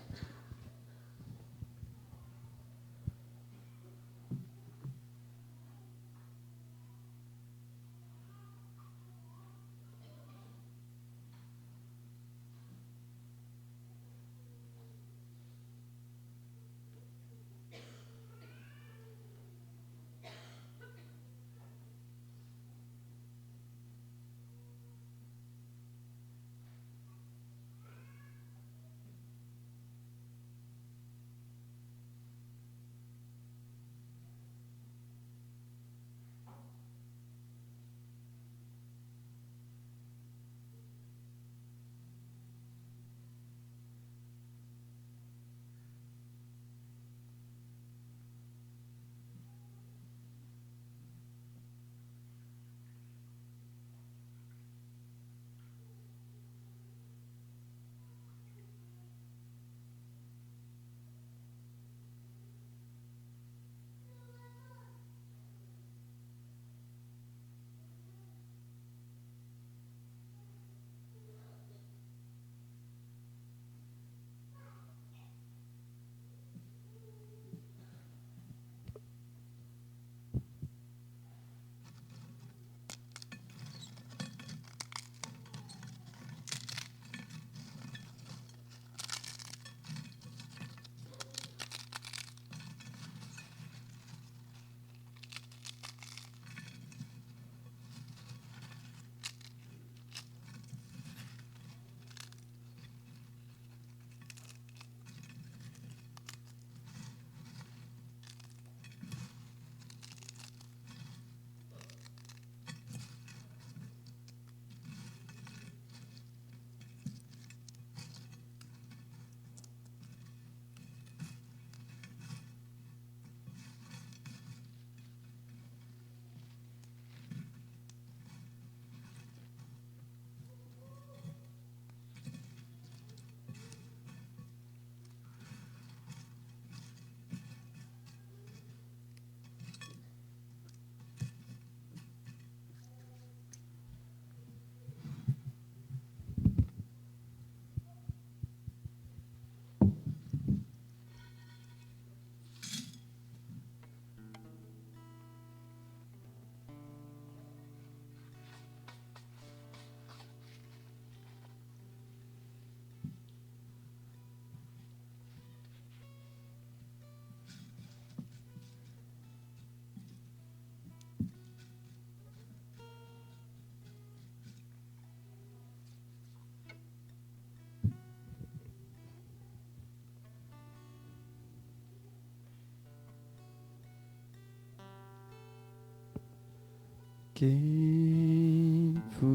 Quem foi?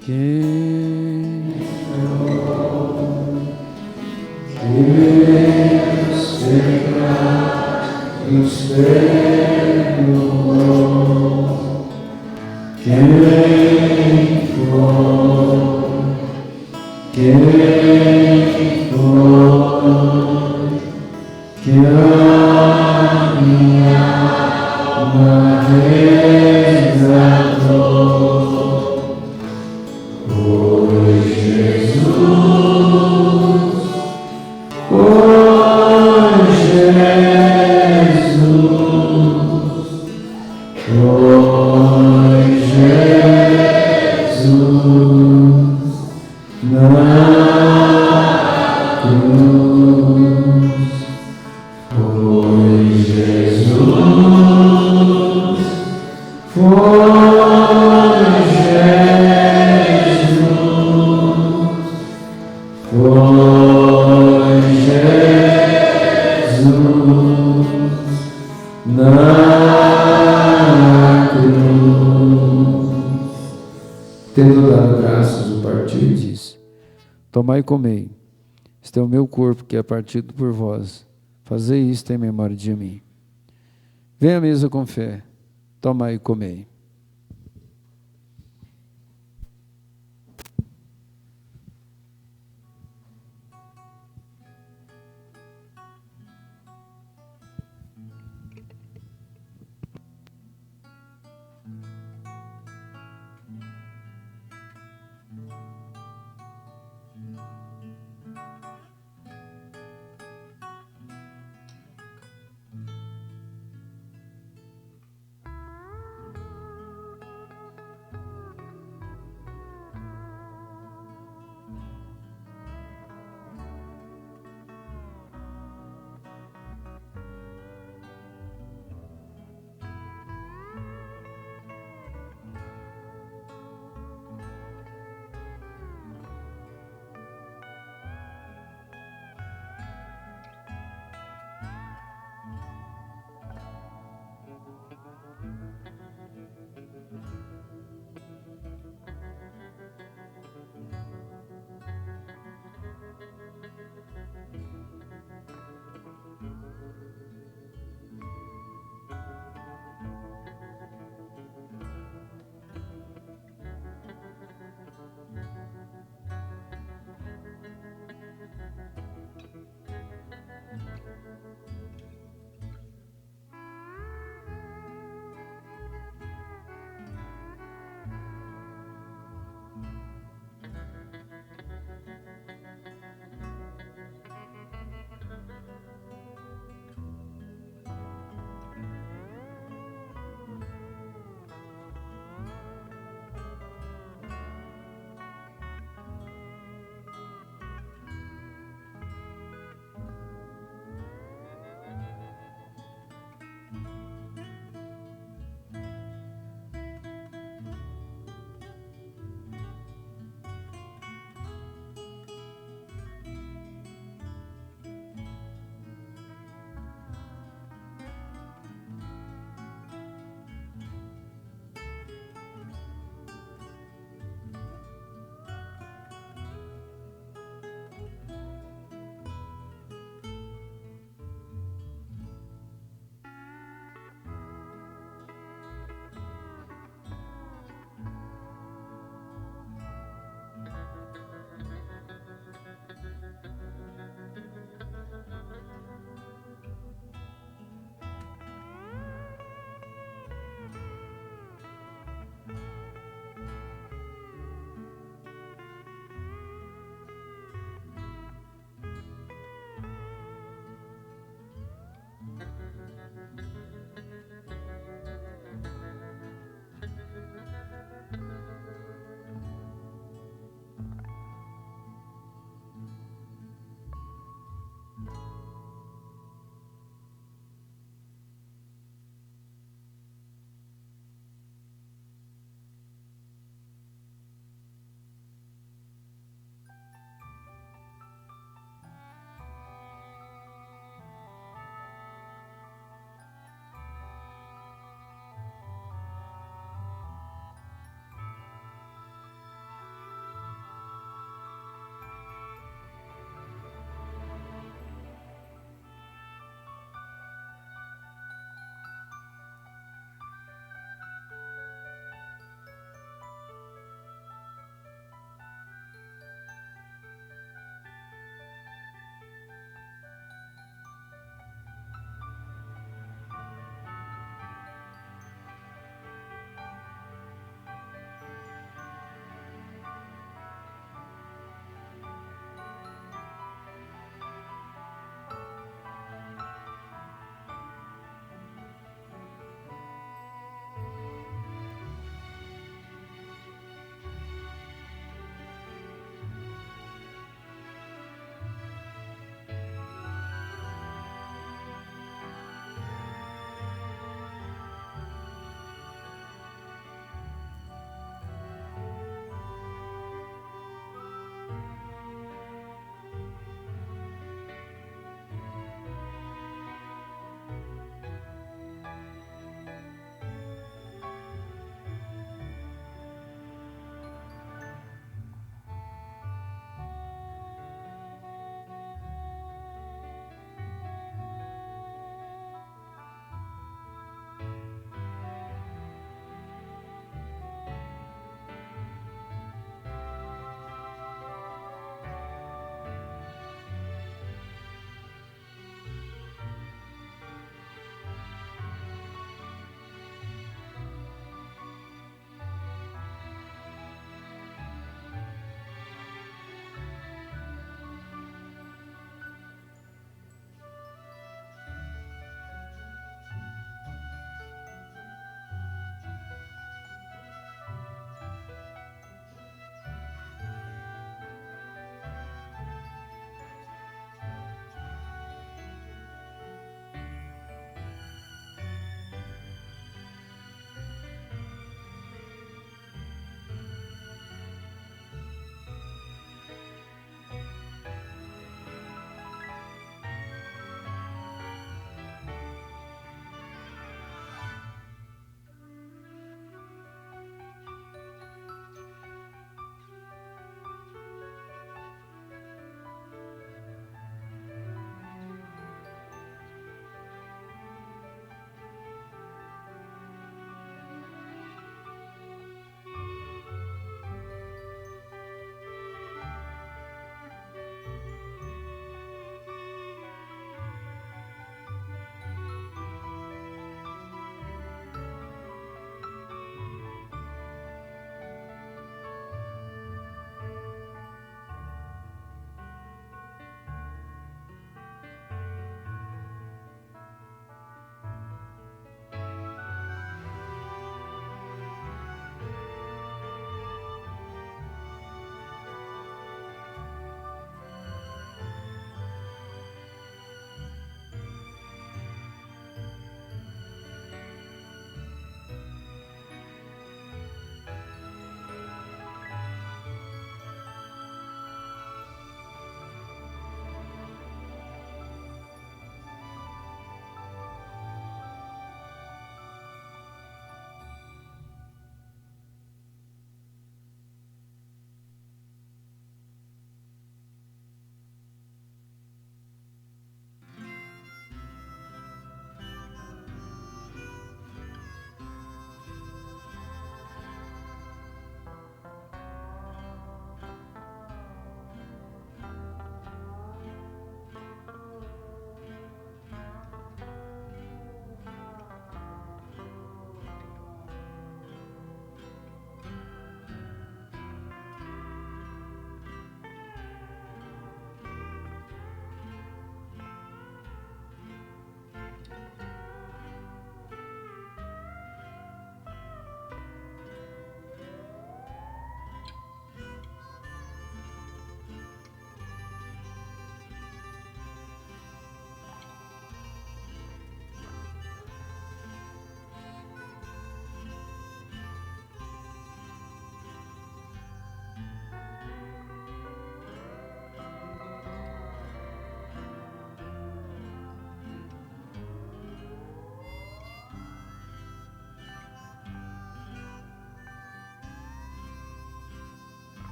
Quem foi? Deus nos perdoou. Quem foi? Quem foi? Que a minha alma resgatou. Oh, Tendo dado graças, o partiu e disse: Tomai e comei, este é o meu corpo que é partido por vós. Fazei isto em memória de mim. Venha à mesa com fé, tomai e comei.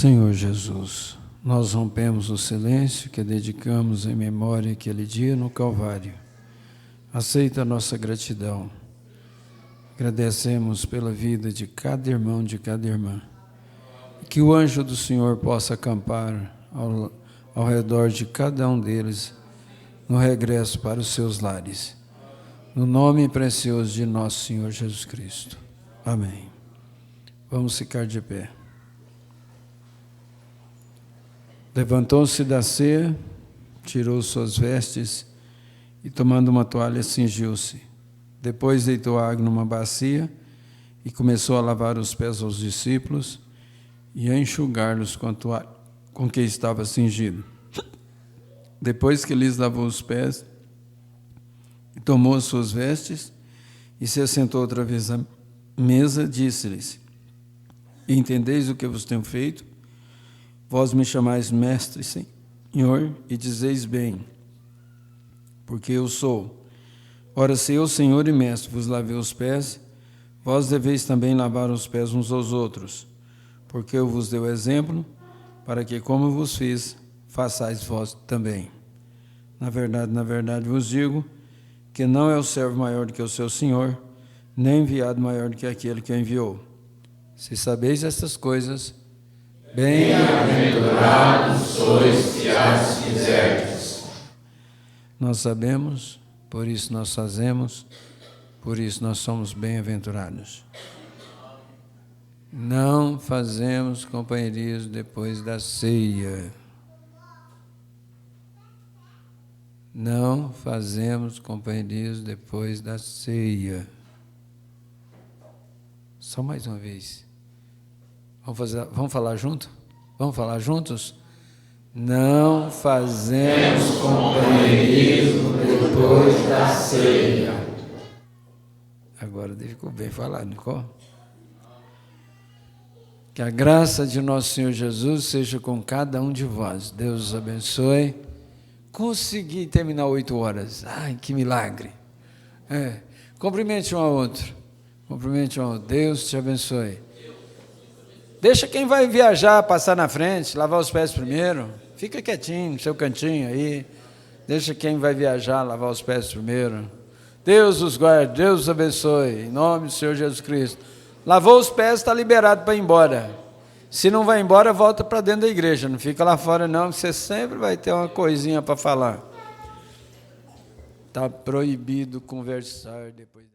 Senhor Jesus, nós rompemos o silêncio que dedicamos em memória àquele dia no Calvário. Aceita a nossa gratidão. Agradecemos pela vida de cada irmão, de cada irmã. Que o anjo do Senhor possa acampar ao redor de cada um deles no regresso para os seus lares. No nome precioso de nosso Senhor Jesus Cristo. Amém. Vamos ficar de pé. Levantou-se da ceia, tirou suas vestes e, tomando uma toalha, cingiu-se. Depois deitou água numa bacia e começou a lavar os pés aos discípulos e a enxugar-los com a toalha com que estava cingido. Depois que lhes lavou os pés, tomou as suas vestes e se assentou outra vez à mesa, disse-lhes: entendeis o que vos tenho feito? Vós me chamais mestre, Senhor, e dizeis bem, porque eu sou. Ora, se eu, Senhor e mestre, vos lavei os pés, vós deveis também lavar os pés uns aos outros, porque eu vos dei o exemplo, para que, como eu vos fiz, façais vós também. Na verdade vos digo, que não é o servo maior do que o seu Senhor, nem enviado maior do que aquele que o enviou. Se sabeis estas coisas, bem-aventurados sois se as fizerdes. Nós sabemos, por isso nós fazemos, por isso nós somos bem-aventurados. Não fazemos companheirismo depois da ceia. Não fazemos companheirismo depois da ceia. Só mais uma vez. Vamos falar junto? Vamos falar juntos? Não fazemos companheirismo depois da ceia. Agora ficou bem falado, Nicole. Que a graça de nosso Senhor Jesus seja com cada um de vós. Deus os abençoe. Consegui terminar 8 horas. Ai, que milagre. Cumprimente um ao outro. Cumprimente um ao outro. Deus te abençoe. Deixa quem vai viajar passar na frente, lavar os pés primeiro. Fica quietinho no seu cantinho aí. Deixa quem vai viajar lavar os pés primeiro. Deus os guarde, Deus os abençoe. Em nome do Senhor Jesus Cristo. Lavou os pés, está liberado para ir embora. Se não vai embora, volta para dentro da igreja. Não fica lá fora não, você sempre vai ter uma coisinha para falar. Está proibido conversar depois.